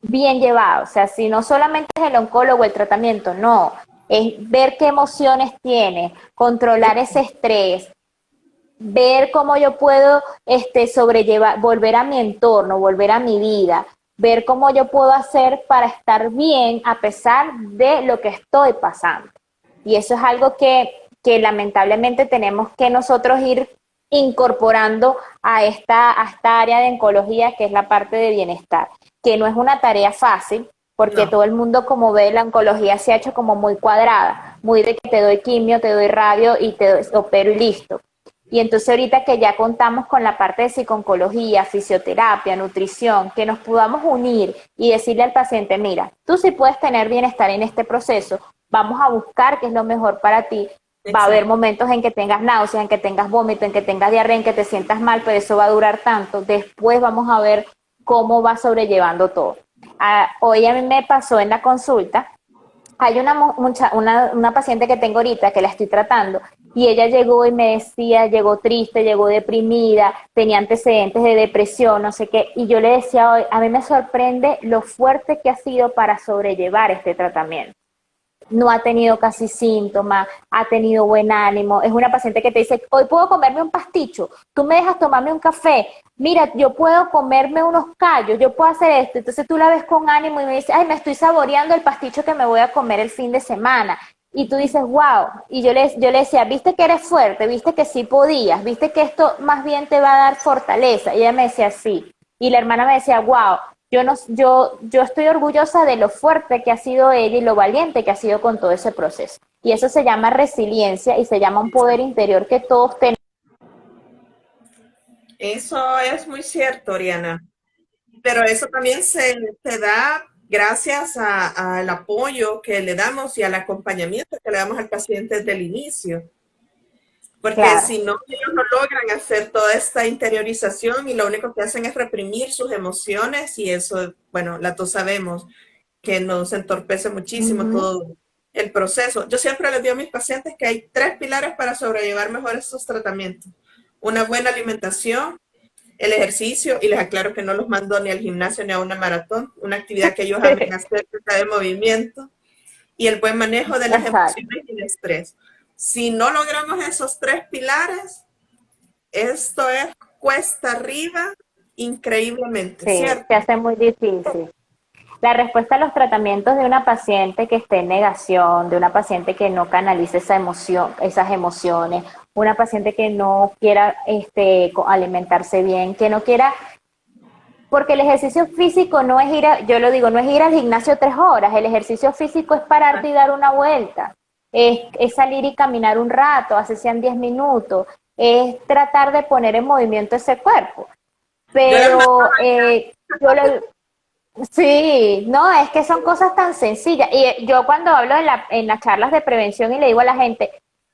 bien llevado, o sea, si no solamente es el oncólogo el tratamiento, no, es ver qué emociones tiene, controlar ese estrés, ver cómo yo puedo sobrellevar, volver a mi entorno, volver a mi vida, ver cómo yo puedo hacer para estar bien a pesar de lo que estoy pasando. Y eso es algo que lamentablemente tenemos que nosotros ir incorporando a esta área de oncología, que es la parte de bienestar, que no es una tarea fácil, porque No. todo el mundo, como ve, la oncología se ha hecho como muy cuadrada, muy de que te doy quimio, te doy radio y opero y listo. Y entonces ahorita que ya contamos con la parte de psicooncología, fisioterapia, nutrición, que nos podamos unir y decirle al paciente, mira, tú sí puedes tener bienestar en este proceso, vamos a buscar qué es lo mejor para ti. Va a haber Exacto. momentos en que tengas náuseas, en que tengas vómito, en que tengas diarrea, en que te sientas mal, pero eso va a durar tanto. Después vamos a ver cómo va sobrellevando todo. Hoy a mí me pasó en la consulta, hay una paciente que tengo ahorita que la estoy tratando y ella llegó y me decía, llegó triste, llegó deprimida, tenía antecedentes de depresión, no sé qué, y yo le decía hoy, a mí me sorprende lo fuerte que ha sido para sobrellevar este tratamiento. No ha tenido casi síntomas, ha tenido buen ánimo, es una paciente que te dice, hoy puedo comerme un pasticho, tú me dejas tomarme un café, mira, yo puedo comerme unos callos, yo puedo hacer esto, entonces tú la ves con ánimo y me dice, ay, me estoy saboreando el pasticho que me voy a comer el fin de semana, y tú dices, wow, y yo le decía, viste que eres fuerte, viste que sí podías, viste que esto más bien te va a dar fortaleza, y ella me decía, sí, y la hermana me decía, wow, yo, no, yo estoy orgullosa de lo fuerte que ha sido ella y lo valiente que ha sido con todo ese proceso. Y eso se llama resiliencia y se llama un poder interior que todos tenemos. Eso es muy cierto, Oriana. Pero eso también se da gracias al apoyo que le damos y al acompañamiento que le damos al paciente desde el inicio. Porque Claro, si no, ellos no logran hacer toda esta interiorización y lo único que hacen es reprimir sus emociones y eso, bueno, la todos sabemos que nos entorpece muchísimo uh-huh. todo el proceso. Yo siempre les digo a mis pacientes que hay 3 pilares para sobrellevar mejor estos tratamientos. Una buena alimentación, el ejercicio, y les aclaro que no los mando ni al gimnasio ni a una maratón, una actividad que ellos amen hacer, que sea de movimiento, y el buen manejo de las Exacto. emociones y el estrés. Si no logramos esos 3 pilares, esto es cuesta arriba increíblemente, Sí, se ¿cierto? hace muy difícil. La respuesta a los tratamientos de una paciente que esté en negación, de una paciente que no canalice esa emoción, esas emociones, una paciente que no quiera alimentarse bien, que no quiera, porque el ejercicio físico no es yo lo digo, no es ir al gimnasio 3 horas, el ejercicio físico es pararte y dar una vuelta, es salir y caminar un rato, así sean 10 minutos, es tratar de poner en movimiento ese cuerpo. Yo les mando Pero yo lo, sí, no, es que son cosas tan sencillas. Y yo cuando hablo en las charlas de prevención y le digo a la gente,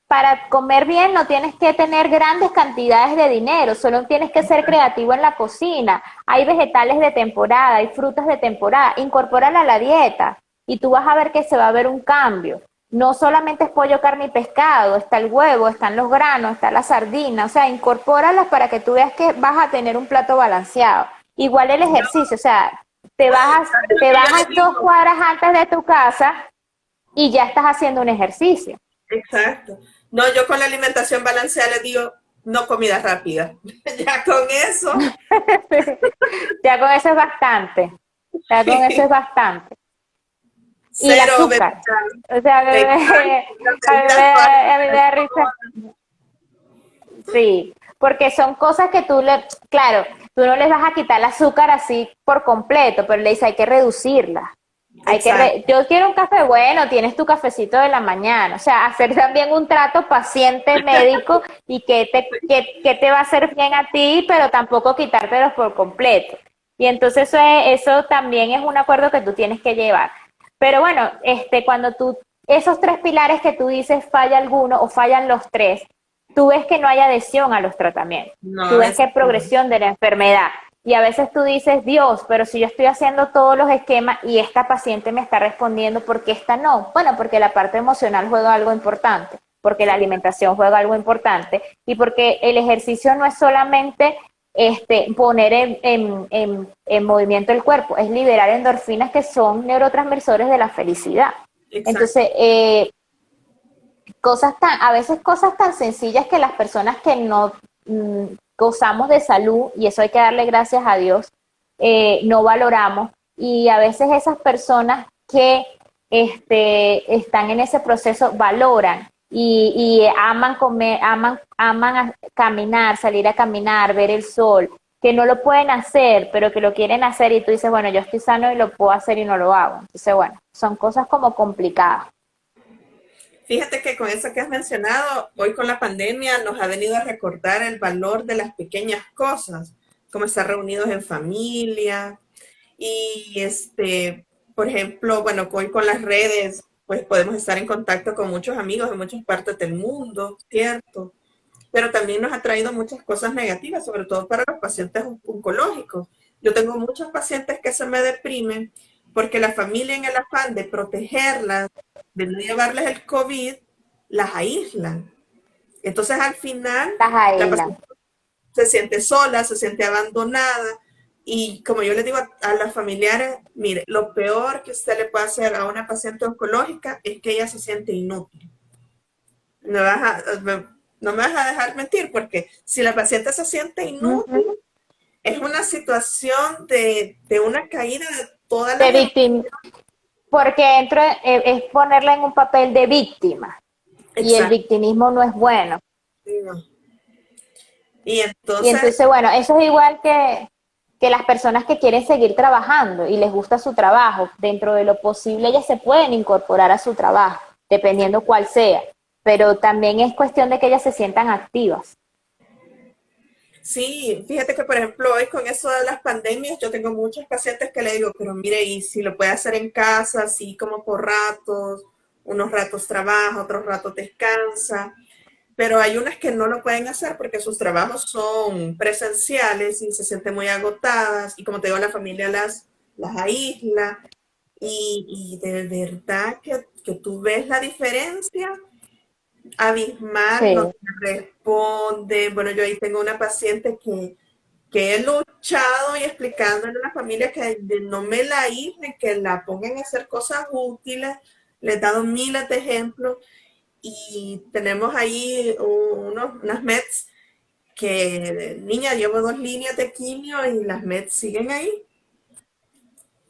para comer bien no tienes que tener grandes cantidades de dinero, solo tienes que ser creativo en la cocina. Hay vegetales de temporada, hay frutas de temporada, incorpórala a la dieta y tú vas a ver que se va a ver un cambio. No solamente es pollo, carne y pescado, está el huevo, están los granos, está la sardina, o sea, incorpóralas para que tú veas que vas a tener un plato balanceado. Igual el ejercicio, o sea, te yo les bajas 2 cuadras digo, antes de tu casa y ya estás haciendo un ejercicio. exacto. No, yo con la alimentación balanceada les digo, no comida rápida. Ya con eso, Ya con eso es bastante. Ya con eso es bastante. Y el cero azúcar. bebidas, O sea, exacto, las bebidas a mí me da risa. alcohólicas. Sí, porque son cosas que claro, tú no les vas a quitar el azúcar así por completo, pero le dices hay que reducirla. Exacto. Yo quiero un café, bueno, tienes tu cafecito de la mañana, o sea, hacer también un trato paciente-médico y que te va a hacer bien a ti, pero tampoco quitártelos por completo. Y entonces eso también es un acuerdo que tú tienes que llevar. Pero bueno, cuando esos tres pilares que tú dices falla alguno o fallan los tres, tú ves que no hay adhesión a los tratamientos, tú No, ves que hay progresión de la enfermedad. Y a veces tú dices, Dios, pero si yo estoy haciendo todos los esquemas y esta paciente me está respondiendo, ¿por qué esta no? Bueno, porque la parte emocional juega algo importante, porque la alimentación juega algo importante y porque el ejercicio no es solamente poner en movimiento el cuerpo, es liberar endorfinas que son neurotransmisores de la felicidad. exacto. Entonces, a veces cosas tan sencillas que las personas que no gozamos de salud, y eso hay que darle gracias a Dios, no valoramos. Y a veces esas personas que están en ese proceso valoran y aman comer, aman caminar, salir a caminar, ver el sol, que no lo pueden hacer, pero que lo quieren hacer y tú dices, bueno, yo estoy sano y lo puedo hacer y no lo hago. Entonces, bueno, son cosas como complicadas. Fíjate que con eso que has mencionado, hoy con la pandemia nos ha venido a recordar el valor de las pequeñas cosas, como estar reunidos en familia y por ejemplo, bueno, hoy con las redes, pues podemos estar en contacto con muchos amigos de muchas partes del mundo, ¿cierto? Pero también nos ha traído muchas cosas negativas, sobre todo para los pacientes oncológicos. Yo tengo muchos pacientes que se me deprimen porque la familia en el afán de protegerlas, de no llevarles el COVID, las aíslan. Entonces al final Estás la ahí, paciente se siente sola, se siente abandonada y como yo les digo a las familiares, mire, lo peor que usted le puede hacer a una paciente oncológica es que ella se siente inútil. Me vas a, me, no me vas a dejar mentir, porque si la paciente se siente inútil, uh-huh, es una situación de una caída de todas de las víctima, porque es ponerla en un papel de víctima y el exacto. victimismo no es bueno. No. Y Y entonces, entonces, bueno, eso es igual que las personas que quieren seguir trabajando y les gusta su trabajo, dentro de lo posible ellas se pueden incorporar a su trabajo, dependiendo cuál sea, pero también es cuestión de que ellas se sientan activas. sí, fíjate que por ejemplo hoy con eso de las pandemias, yo tengo muchos pacientes que le digo, pero mire, y si lo puede hacer en casa, así como por ratos, unos ratos trabaja, otros ratos descansa, pero hay unas que no lo pueden hacer porque sus trabajos son presenciales y se sienten muy agotadas y como te digo, la familia las aísla y de verdad que tú ves la diferencia abismal, no Sí. te responde. Bueno, yo ahí tengo una paciente que he luchado y explicándole a la familia que no me la aíslen, que la pongan a hacer cosas útiles. Le he dado miles de ejemplos y tenemos ahí unas meds que, niña, llevo 2 líneas de quimio y las meds siguen ahí.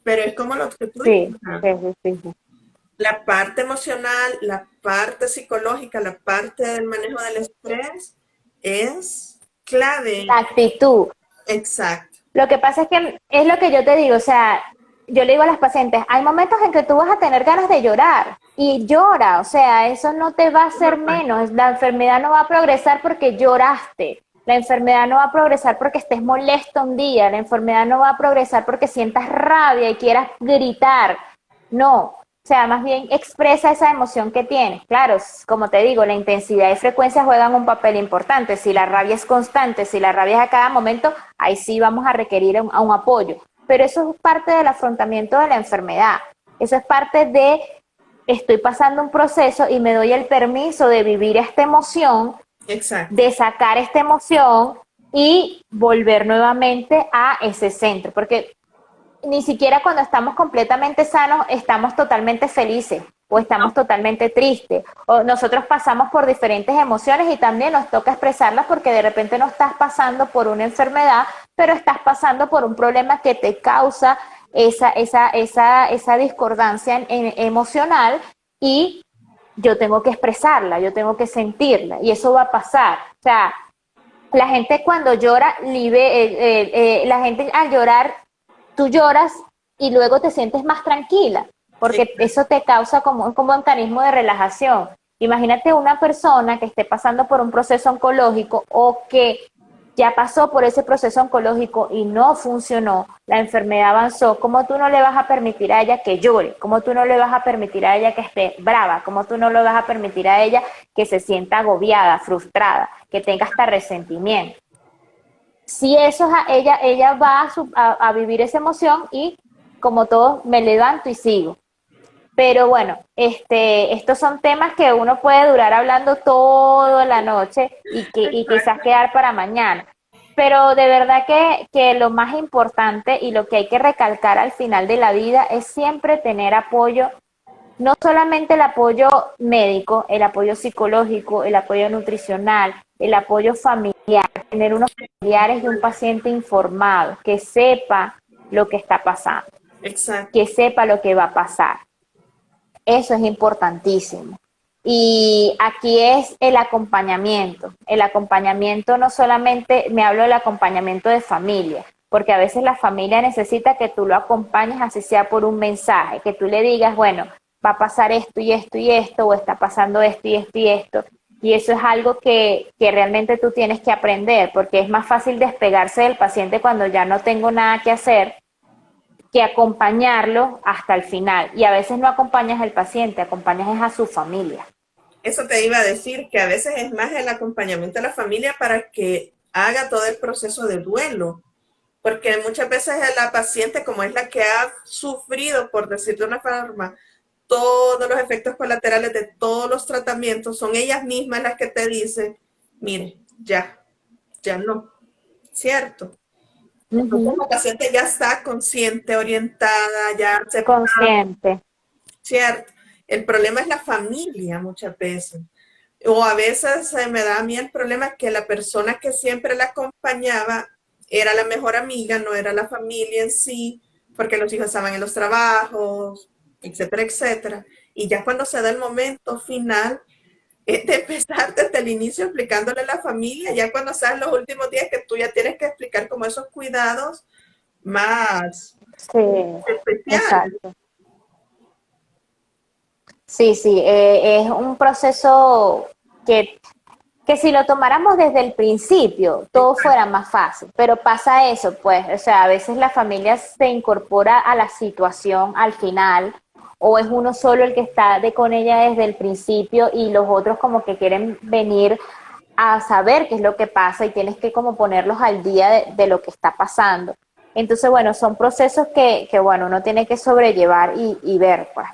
Pero es como lo que tú dices, Sí, sí, sí, sí, sí. la parte emocional, la parte psicológica, la parte del manejo del estrés es La clave. actitud. Exacto. Lo que pasa es que es lo que yo te digo, o sea, yo le digo a las pacientes, hay momentos en que tú vas a tener ganas de llorar y llora, o sea, eso no te va a Es hacer normal. menos, la enfermedad no va a progresar porque lloraste, la enfermedad no va a progresar porque estés molesto un día, la enfermedad no va a progresar porque sientas rabia y quieras gritar, no. O sea, más bien expresa esa emoción que tienes. Claro, como te digo, la intensidad y frecuencia juegan un papel importante. Si la rabia es constante, si la rabia es a cada momento, ahí sí vamos a requerir un apoyo. Pero eso es parte del afrontamiento de la enfermedad. Eso es parte de, estoy pasando un proceso y me doy el permiso de vivir esta emoción, Exacto. de sacar esta emoción y volver nuevamente a ese centro. Porque ni siquiera cuando estamos completamente sanos estamos totalmente felices o estamos totalmente tristes. O nosotros pasamos por diferentes emociones y también nos toca expresarlas porque de repente no estás pasando por una enfermedad, pero estás pasando por un problema que te causa esa discordancia emocional y yo tengo que expresarla, yo tengo que sentirla y eso va a pasar. O sea, la gente cuando llora, la gente al llorar tú lloras y luego te sientes más tranquila. porque eso te causa como un mecanismo de relajación. Imagínate una persona que esté pasando por un proceso oncológico o que ya pasó por ese proceso oncológico y no funcionó, la enfermedad avanzó, ¿cómo tú no le vas a permitir a ella que llore? ¿Cómo tú no le vas a permitir a ella que esté brava? ¿Cómo tú no le vas a permitir a ella que se sienta agobiada, frustrada, que tenga hasta resentimiento? Si eso es ella va a vivir esa emoción y como todos me levanto y sigo. Pero bueno, estos son temas que uno puede durar hablando toda la noche y quizás quedar para mañana. Pero de verdad que lo más importante y lo que hay que recalcar al final de la vida es siempre tener apoyo, no solamente el apoyo médico, el apoyo psicológico, el apoyo nutricional, el apoyo familiar, tener unos familiares y un paciente informado, que sepa lo que está pasando, Exacto. que sepa lo que va a pasar. Eso es importantísimo. Y aquí es el acompañamiento. El acompañamiento no solamente, me hablo del acompañamiento de familia, porque a veces la familia necesita que tú lo acompañes, así sea por un mensaje, que tú le digas, bueno, va a pasar esto y esto y esto, o está pasando esto y esto y esto. Y eso es algo que realmente tú tienes que aprender, porque es más fácil despegarse del paciente cuando ya no tengo nada que hacer, que acompañarlo hasta el final. Y a veces no acompañas al paciente, acompañas a su familia. Eso te iba a decir, que a veces es más el acompañamiento de la familia para que haga todo el proceso de duelo, porque muchas veces la paciente, como es la que ha sufrido, por decir de una forma, todos los efectos colaterales de todos los tratamientos, son ellas mismas las que te dicen, mire, ya no, ¿cierto? Entonces la paciente ya está consciente, orientada, ya aceptada, Consciente. ¿cierto? El problema es la familia muchas veces. O a veces me da a mí el problema que la persona que siempre la acompañaba era la mejor amiga, no era la familia en sí, porque los hijos estaban en los trabajos, etcétera, etcétera. Y ya cuando se da el momento final, de empezar desde el inicio explicándole a la familia, ya cuando sean los últimos días que tú ya tienes que explicar como esos cuidados más Sí, especiales. exacto. Sí, sí, es un proceso que si lo tomáramos desde el principio, todo fuera más fácil, pero pasa eso, pues, o sea, a veces la familia se incorpora a la situación al final, o es uno solo el que está con ella desde el principio y los otros como que quieren venir a saber qué es lo que pasa y tienes que como ponerlos al día de lo que está pasando. Entonces, bueno, son procesos que bueno, uno tiene que sobrellevar y ver, pues,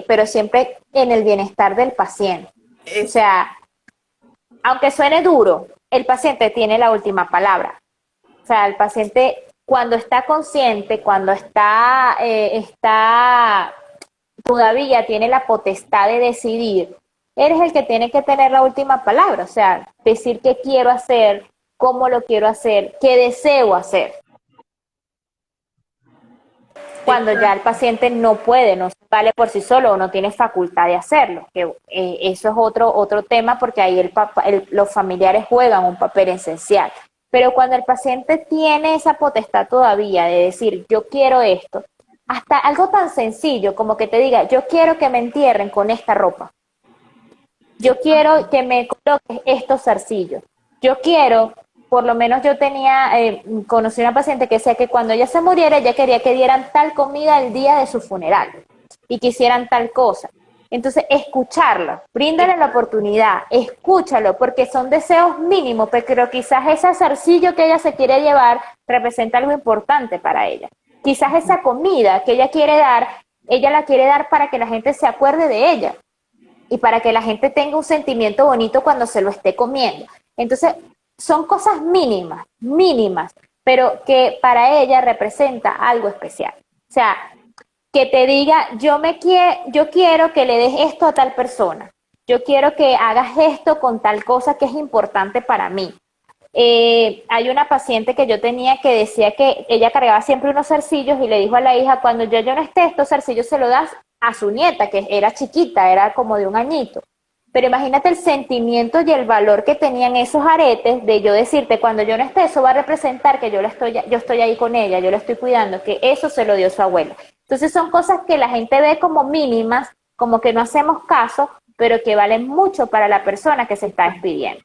pero siempre en el bienestar del paciente. O Es, sea, aunque suene duro, el paciente tiene la última palabra. O sea, el paciente cuando está consciente, cuando está todavía tiene la potestad de decidir, eres el que tiene que tener la última palabra. O sea, decir qué quiero hacer, cómo lo quiero hacer, qué deseo hacer. Cuando ya el paciente no puede, no vale por sí solo o no tiene facultad de hacerlo. Que, eso es otro tema porque ahí los familiares juegan un papel esencial. Pero cuando el paciente tiene esa potestad todavía de decir, yo quiero esto, hasta algo tan sencillo como que te diga, yo quiero que me entierren con esta ropa. Yo quiero que me coloques estos zarcillos. Yo quiero, por lo menos yo conocí una paciente que decía que cuando ella se muriera, ella quería que dieran tal comida el día de su funeral y que hicieran tal cosa. Entonces, escucharlo, bríndale la oportunidad, escúchalo, porque son deseos mínimos, pero quizás ese zarcillo que ella se quiere llevar representa algo importante para ella. Quizás esa comida que ella quiere dar, ella la quiere dar para que la gente se acuerde de ella y para que la gente tenga un sentimiento bonito cuando se lo esté comiendo. Entonces, son cosas mínimas, mínimas, pero que para ella representa algo especial. O sea, que te diga, yo quiero que le des esto a tal persona, yo quiero que hagas esto con tal cosa que es importante para mí. Hay una paciente que yo tenía que decía que ella cargaba siempre unos zarcillos y le dijo a la hija, cuando yo no esté, estos zarcillos se los das a su nieta, que era chiquita, era como de 1 añito. Pero imagínate el sentimiento y el valor que tenían esos aretes de yo decirte, cuando yo no esté, eso va a representar que yo estoy ahí con ella, yo la estoy cuidando, que eso se lo dio su abuela. Entonces son cosas que la gente ve como mínimas, como que no hacemos caso, pero que valen mucho para la persona que se está despidiendo.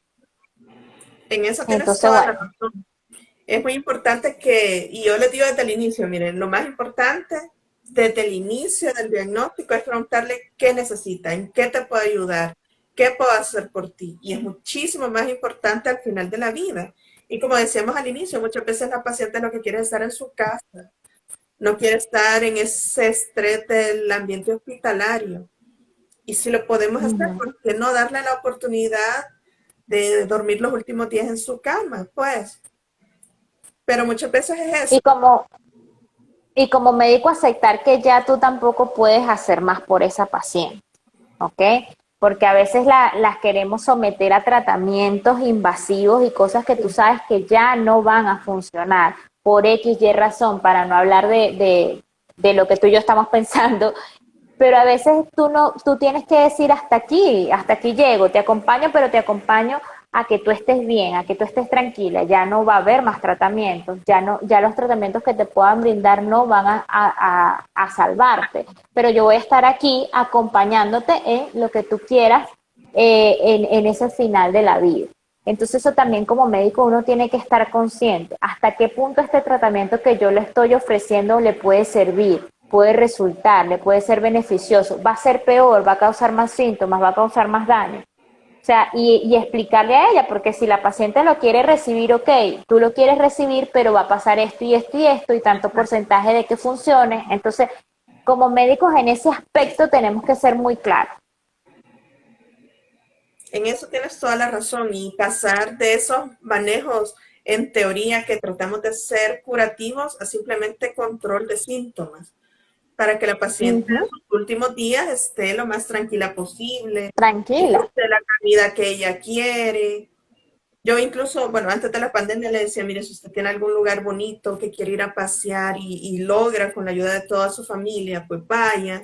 En eso tienes Entonces, toda la bueno, razón. Es muy importante y yo les digo desde el inicio, miren, lo más importante desde el inicio del diagnóstico es preguntarle qué necesita, en qué te puedo ayudar, qué puedo hacer por ti. Y es muchísimo más importante al final de la vida. Y como decíamos al inicio, muchas veces la paciente lo que quiere es estar en su casa, no quiere estar en ese estrés del ambiente hospitalario. Y si lo podemos hacer, ujú. ¿por qué no darle la oportunidad de dormir los últimos días en su cama? Pues, pero muchas veces es eso. Y como, y como médico aceptar que ya tú tampoco puedes hacer más por esa paciente, ¿ok? Porque a veces las queremos someter a tratamientos invasivos y cosas que tú sabes que ya no van a funcionar por X, Y razón, para no hablar de lo que tú y yo estamos pensando, pero a veces tú no, tú tienes que decir hasta aquí llego, te acompaño, pero te acompaño a que tú estés bien, a que tú estés tranquila, ya no va a haber más tratamientos, ya no, ya los tratamientos que te puedan brindar no van a salvarte, pero yo voy a estar aquí acompañándote en lo que tú quieras en ese final de la vida. Entonces eso también como médico uno tiene que estar consciente hasta qué punto este tratamiento que yo le estoy ofreciendo le puede servir, puede resultar, le puede ser beneficioso, va a ser peor, va a causar más síntomas, va a causar más daño. O sea, y explicarle a ella, porque si la paciente lo quiere recibir, ok, tú lo quieres recibir, pero va a pasar esto y esto y esto y tanto porcentaje de que funcione. Entonces, como médicos en ese aspecto tenemos que ser muy claros. En eso tienes toda la razón y pasar de esos manejos en teoría que tratamos de ser curativos a simplemente control de síntomas para que la paciente en Ujú. sus últimos días esté lo más tranquila posible, Tranquila. disfrute la comida que ella quiere. Yo incluso, bueno, antes de la pandemia le decía, mire, si usted tiene algún lugar bonito que quiere ir a pasear y logra con la ayuda de toda su familia, pues vaya.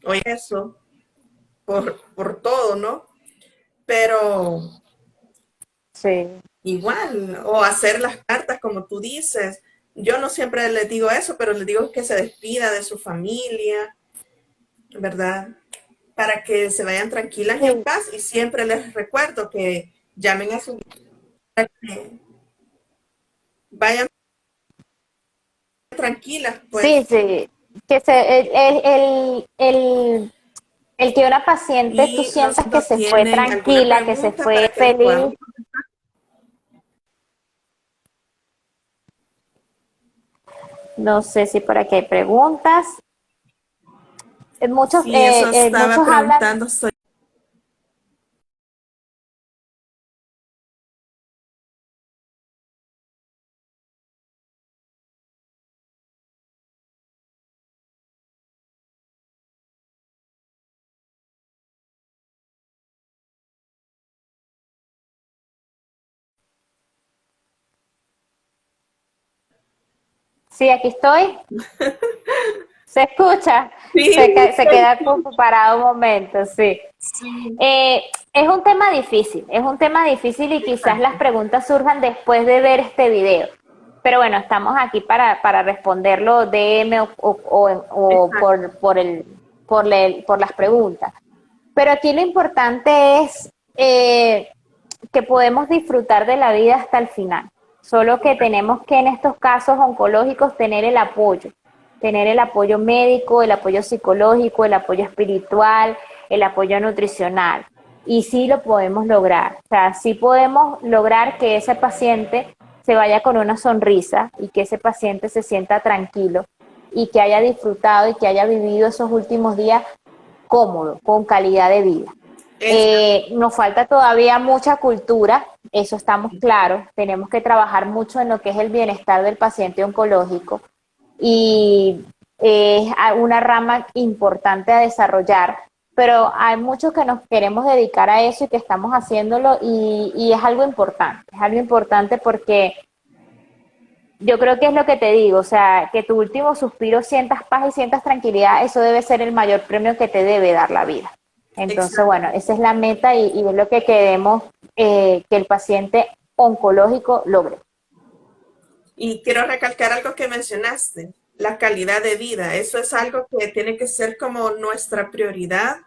Oye, eso, por todo, ¿no? Pero Sí. igual, o hacer las cartas como tú dices. Yo no siempre les digo eso, pero les digo que se despida de su familia, ¿verdad? Para que se vayan tranquilas y en Sí, paz. Y siempre les recuerdo que llamen a su vida, que vayan tranquilas, sí, pues. sí. Que se, el que una paciente tú Y no sé sientas si que no se fue tienen alguna tranquila, que se pregunta para fue que les feliz. podamos. No sé si por aquí hay preguntas. Sí, eso estaba Muchos hablan, preguntando. Soy. sí, aquí estoy, se escucha, Sí, se queda como parado un momento, sí. sí, Eh, es un tema difícil, es un tema difícil y quizás las exacto. preguntas surjan después de ver este video. Pero bueno, estamos aquí para responderlo DM o Exacto. por las preguntas. Pero aquí lo importante es que podemos disfrutar de la vida hasta el final. Solo que tenemos que en estos casos oncológicos tener el apoyo médico, el apoyo psicológico, el apoyo espiritual, el apoyo nutricional. Y sí lo podemos lograr. O sea, sí podemos lograr que ese paciente se vaya con una sonrisa y que ese paciente se sienta tranquilo y que haya disfrutado y que haya vivido esos últimos días cómodo, con calidad de vida. Exacto. Nos falta todavía mucha cultura, eso estamos claros, tenemos que trabajar mucho en lo que es el bienestar del paciente oncológico y es una rama importante a desarrollar, pero hay muchos que nos queremos dedicar a eso y que estamos haciéndolo y es algo importante porque yo creo que es lo que te digo, o sea, que tu último suspiro sientas paz y sientas tranquilidad, eso debe ser el mayor premio que te debe dar la vida. Entonces, bueno, Exacto. esa es la meta y es lo que queremos que el paciente oncológico logre. Y quiero recalcar algo que mencionaste, la calidad de vida. Eso es algo que tiene que ser como nuestra prioridad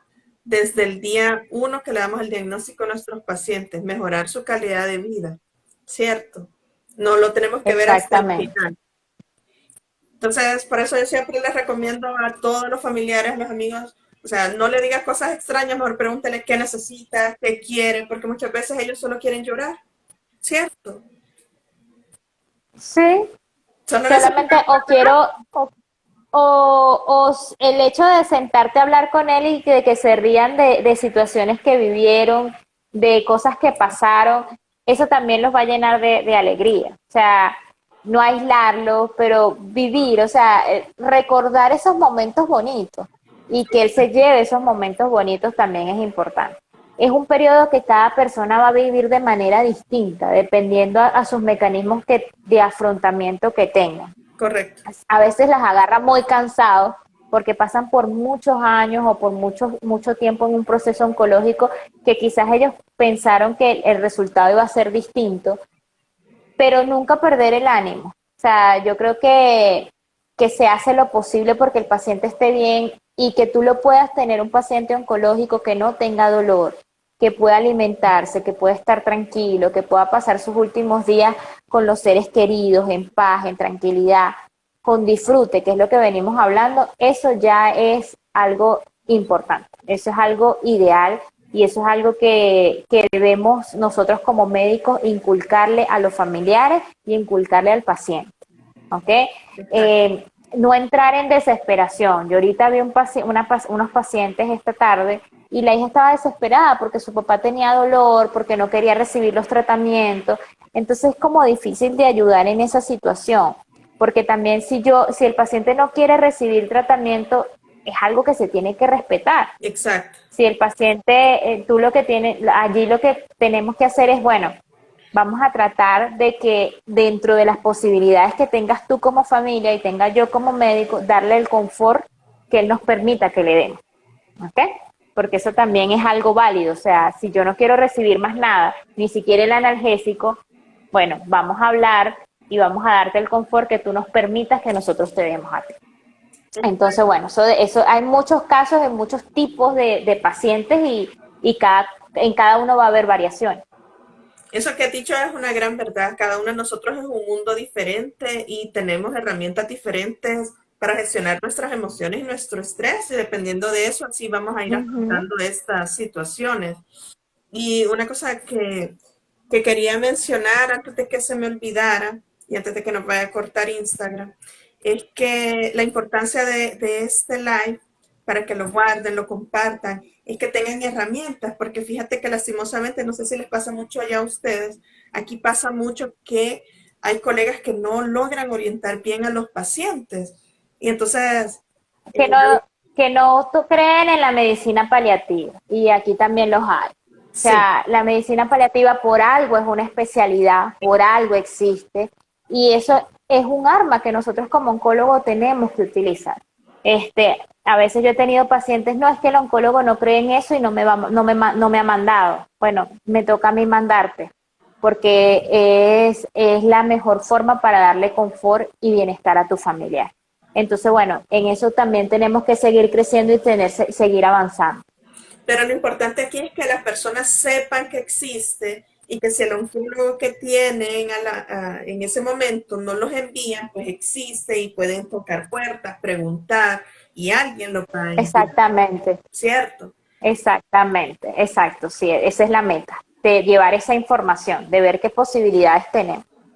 desde el día uno que le damos el diagnóstico a nuestros pacientes, mejorar su calidad de vida, ¿cierto? No lo tenemos que ver hasta el Exactamente. final. Entonces, por eso yo siempre les recomiendo a todos los familiares, a los amigos, o sea, no le digas cosas extrañas, mejor pregúntele qué necesita, qué quiere, porque muchas veces ellos solo quieren llorar, ¿cierto? Sí, Solo solamente necesitan o quiero, el hecho de sentarte a hablar con él y de que se rían de situaciones que vivieron, de cosas que pasaron, eso también los va a llenar de alegría. O sea, no aislarlos, pero vivir, o sea, recordar esos momentos bonitos y que él se lleve esos momentos bonitos también es importante. Es un periodo que cada persona va a vivir de manera distinta, dependiendo a sus mecanismos de afrontamiento que tengan. correcto. A veces las agarra muy cansados porque pasan por muchos años o por mucho tiempo en un proceso oncológico que quizás ellos pensaron que el resultado iba a ser distinto, pero nunca perder el ánimo. O sea, yo creo que se hace lo posible porque el paciente esté bien y que tú lo puedas tener un paciente oncológico que no tenga dolor, que pueda alimentarse, que pueda estar tranquilo, que pueda pasar sus últimos días con los seres queridos, en paz, en tranquilidad, con disfrute, que es lo que venimos hablando, eso ya es algo importante, eso es algo ideal y eso es algo que debemos nosotros como médicos inculcarle a los familiares y inculcarle al paciente. ¿Ok? Exacto. No entrar en desesperación. Yo ahorita vi unos pacientes esta tarde y la hija estaba desesperada porque su papá tenía dolor, porque no quería recibir los tratamientos. Entonces es como difícil de ayudar en esa situación, porque también si el paciente no quiere recibir tratamiento, es algo que se tiene que respetar. Exacto. Si el paciente, tú lo que tienes, allí lo que tenemos que hacer es, bueno, vamos a tratar de que dentro de las posibilidades que tengas tú como familia y tenga yo como médico, darle el confort que él nos permita que le demos. ¿Ok? Porque eso también es algo válido. O sea, si yo no quiero recibir más nada, ni siquiera el analgésico, bueno, vamos a hablar y vamos a darte el confort que tú nos permitas que nosotros te demos a ti. Entonces, bueno, eso hay muchos casos de muchos tipos de pacientes y en cada uno va a haber variaciones. Eso que has dicho es una gran verdad. Cada uno de nosotros es un mundo diferente y tenemos herramientas diferentes para gestionar nuestras emociones y nuestro estrés. Y dependiendo de eso, así vamos a ir Ujú. afrontando estas situaciones. Y una cosa que quería mencionar antes de que se me olvidara y antes de que nos vaya a cortar Instagram, es que la importancia de este live, para que lo guarden, lo compartan, es que tengan herramientas, porque fíjate que lastimosamente, no sé si les pasa mucho allá a ustedes, aquí pasa mucho que hay colegas que no logran orientar bien a los pacientes. Y entonces, Que no, que no creen en la medicina paliativa, y aquí también los hay. O sí, sea, la medicina paliativa por algo es una especialidad, por algo existe, y eso es un arma que nosotros como oncólogos tenemos que utilizar. A veces yo he tenido pacientes, no, es que el oncólogo no cree en eso y no me ha mandado. Bueno, me toca a mí mandarte, porque es la mejor forma para darle confort y bienestar a tu familiar. Entonces, bueno, en eso también tenemos que seguir creciendo y seguir avanzando. pero lo importante aquí es que las personas sepan que existe y que si el oncólogo que tienen en ese momento no los envían, pues existe y pueden tocar puertas, preguntar y alguien lo va a enviar, Exactamente, ¿cierto? exactamente, exacto, sí, esa es la meta, de llevar esa información, de ver qué posibilidades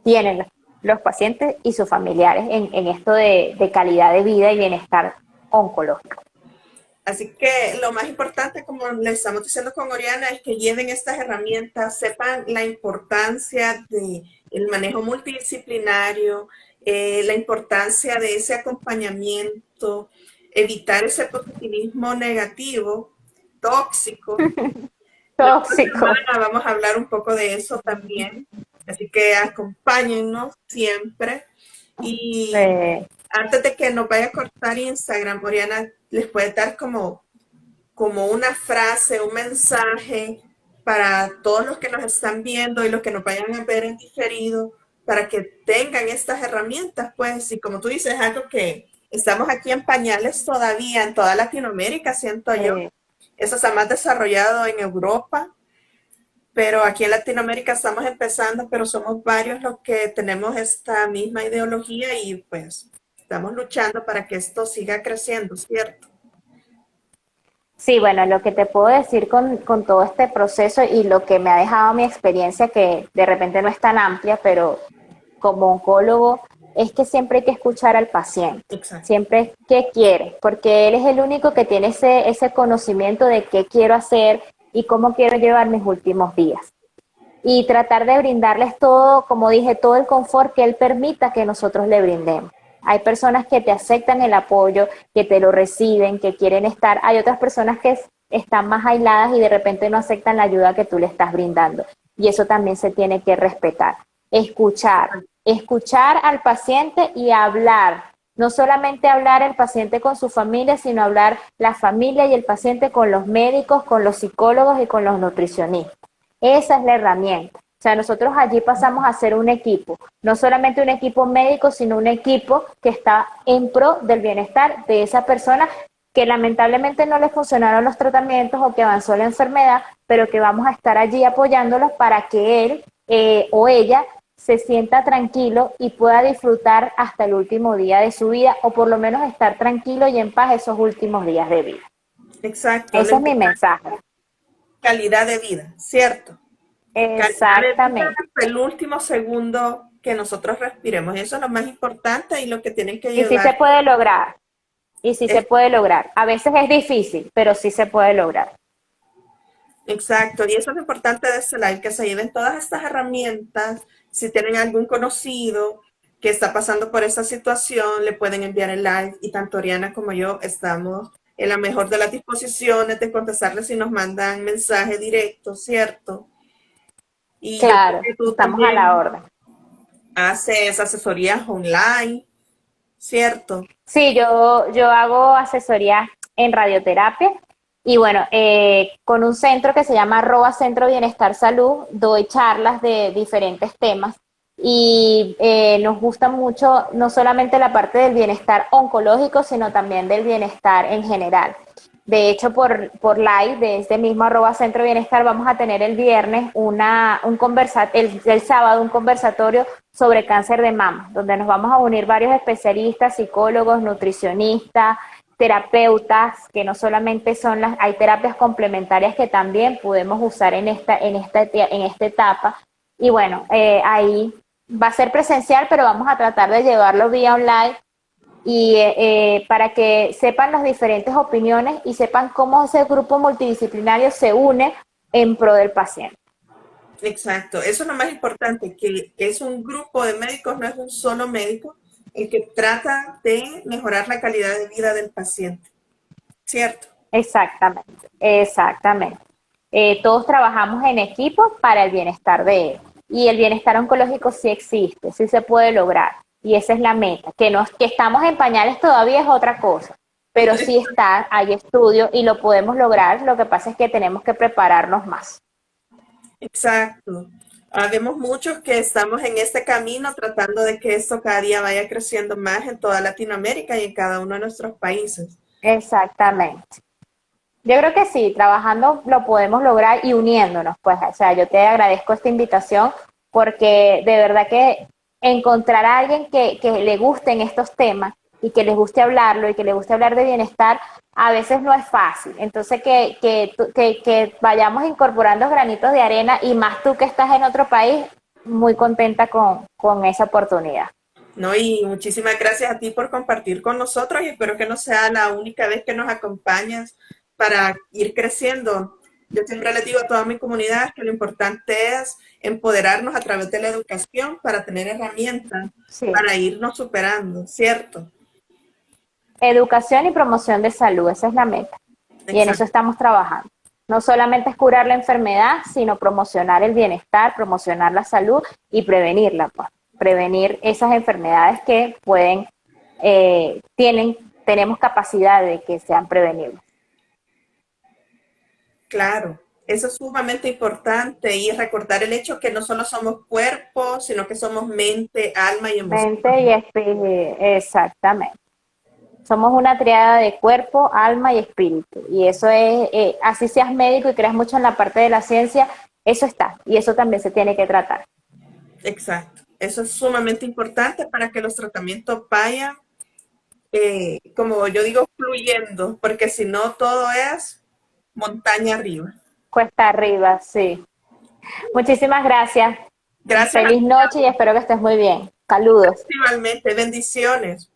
tienen los pacientes y sus familiares en esto de calidad de vida y bienestar oncológico. Así que lo más importante, como le estamos diciendo con Oriana, es que lleven estas herramientas, sepan la importancia del manejo multidisciplinario, la importancia de ese acompañamiento, evitar ese positivismo negativo, tóxico. La otra Tóxico. semana vamos a hablar un poco de eso también. Así que acompáñennos siempre. Y Eh, antes de que nos vaya a cortar Instagram, Oriana, les puede dar como una frase, un mensaje para todos los que nos están viendo y los que nos vayan a ver en diferido, para que tengan estas herramientas, pues, y como tú dices, es algo que estamos aquí en pañales todavía en toda Latinoamérica, siento yo. Eso está más desarrollado en Europa, pero aquí en Latinoamérica estamos empezando, pero somos varios los que tenemos esta misma ideología y pues estamos luchando para que esto siga creciendo, ¿cierto? Sí, bueno, lo que te puedo decir con todo este proceso y lo que me ha dejado mi experiencia, que de repente no es tan amplia, pero como oncólogo, es que siempre hay que escuchar al paciente, Exacto. siempre qué quiere, porque él es el único que tiene ese conocimiento de qué quiero hacer y cómo quiero llevar mis últimos días. Y tratar de brindarles todo, como dije, todo el confort que él permita que nosotros le brindemos. Hay personas que te aceptan el apoyo, que te lo reciben, que quieren estar. Hay otras personas que están más aisladas y de repente no aceptan la ayuda que tú le estás brindando. Y eso también se tiene que respetar. Escuchar al paciente y hablar. No solamente hablar el paciente con su familia, sino hablar la familia y el paciente con los médicos, con los psicólogos y con los nutricionistas. Esa es la herramienta. O sea, nosotros allí pasamos a ser un equipo, no solamente un equipo médico, sino un equipo que está en pro del bienestar de esa persona que lamentablemente no le funcionaron los tratamientos o que avanzó la enfermedad, pero que vamos a estar allí apoyándolos para que él o ella se sienta tranquilo y pueda disfrutar hasta el último día de su vida o por lo menos estar tranquilo y en paz esos últimos días de vida. Exacto, lo Ese es mi importante mensaje. es calidad de vida, ¿cierto? Calidad de vida Exactamente. hasta el último segundo que nosotros respiremos. Eso es lo más importante y lo que tienen que Y sí se llevar. puede lograr. Y sí se Es, puede lograr. A veces es difícil, pero sí se puede lograr. exacto, y eso es lo importante de este live, que se lleven todas estas herramientas. Si tienen algún conocido que está pasando por esta situación, le pueden enviar el live y tanto Oriana como yo estamos en la mejor de las disposiciones de contestarles si nos mandan mensaje directo, ¿cierto? Y yo creo Claro, que tú estamos a la también orden. haces asesorías online, ¿cierto? Sí, yo hago asesoría en radioterapia y bueno, con un centro que se llama Arroba Centro Bienestar Salud, doy charlas de diferentes temas y nos gusta mucho no solamente la parte del bienestar oncológico, sino también del bienestar en general. De hecho, por live de este mismo arroba Centro Bienestar vamos a tener el viernes el sábado un conversatorio sobre cáncer de mama, donde nos vamos a unir varios especialistas, psicólogos, nutricionistas, terapeutas, que no solamente hay terapias complementarias que también podemos usar en esta etapa. Y bueno, ahí va a ser presencial, pero vamos a tratar de llevarlo vía online y para que sepan las diferentes opiniones y sepan cómo ese grupo multidisciplinario se une en pro del paciente. Exacto, eso es lo más importante, que es un grupo de médicos, no es un solo médico el que trata de mejorar la calidad de vida del paciente, ¿cierto? Exactamente, exactamente. Todos trabajamos en equipo para el bienestar de él. Y el bienestar oncológico sí existe, sí se puede lograr. Y esa es la meta. Que estamos en pañales todavía es otra cosa. Pero sí está, hay estudio y lo podemos lograr. Lo que pasa es que tenemos que prepararnos más. Exacto. Habemos muchos que estamos en este camino tratando de que esto cada día vaya creciendo más en toda Latinoamérica y en cada uno de nuestros países. Exactamente. Yo creo que sí, trabajando lo podemos lograr y uniéndonos, pues, o sea, yo te agradezco esta invitación porque de verdad que encontrar a alguien que le gusten estos temas y que les guste hablarlo y que le guste hablar de bienestar, a veces no es fácil. Entonces, que vayamos incorporando granitos de arena y más tú que estás en otro país, muy contenta con esa oportunidad. ¿No? Y muchísimas gracias a ti por compartir con nosotros y espero que no sea la única vez que nos acompañas para ir creciendo. Yo siempre les digo a toda mi comunidad que lo importante es empoderarnos a través de la educación para tener herramientas Sí. para irnos superando, ¿cierto? Educación y promoción de salud, esa es la meta. Y en eso Exacto. estamos trabajando. No solamente es curar la enfermedad, sino promocionar el bienestar, promocionar la salud y prevenirla, pues. Prevenir esas enfermedades que tenemos capacidad de que sean prevenibles. Claro. Eso es sumamente importante y recordar el hecho que no solo somos cuerpo, sino que somos mente, alma y emoción. Mente y espíritu, exactamente. Somos una triada de cuerpo, alma y espíritu. Y eso es, así seas médico y creas mucho en la parte de la ciencia, eso está. Y eso también se tiene que tratar. Exacto. Eso es sumamente importante para que los tratamientos vayan, como yo digo, fluyendo, porque si no todo es montaña arriba. Cuesta arriba, sí. Muchísimas gracias. Gracias a Feliz ti noche y espero que estés muy bien. Saludos. igualmente. Bendiciones.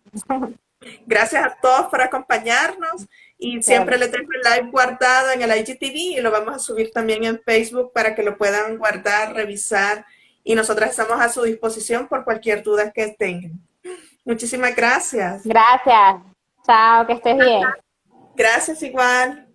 Gracias a todos por acompañarnos y siempre Vale. les dejo el live guardado en el IGTV y lo vamos a subir también en Facebook para que lo puedan guardar, revisar y nosotras estamos a su disposición por cualquier duda que tengan. Muchísimas gracias. Gracias. Chao, que estés bien. Gracias igual.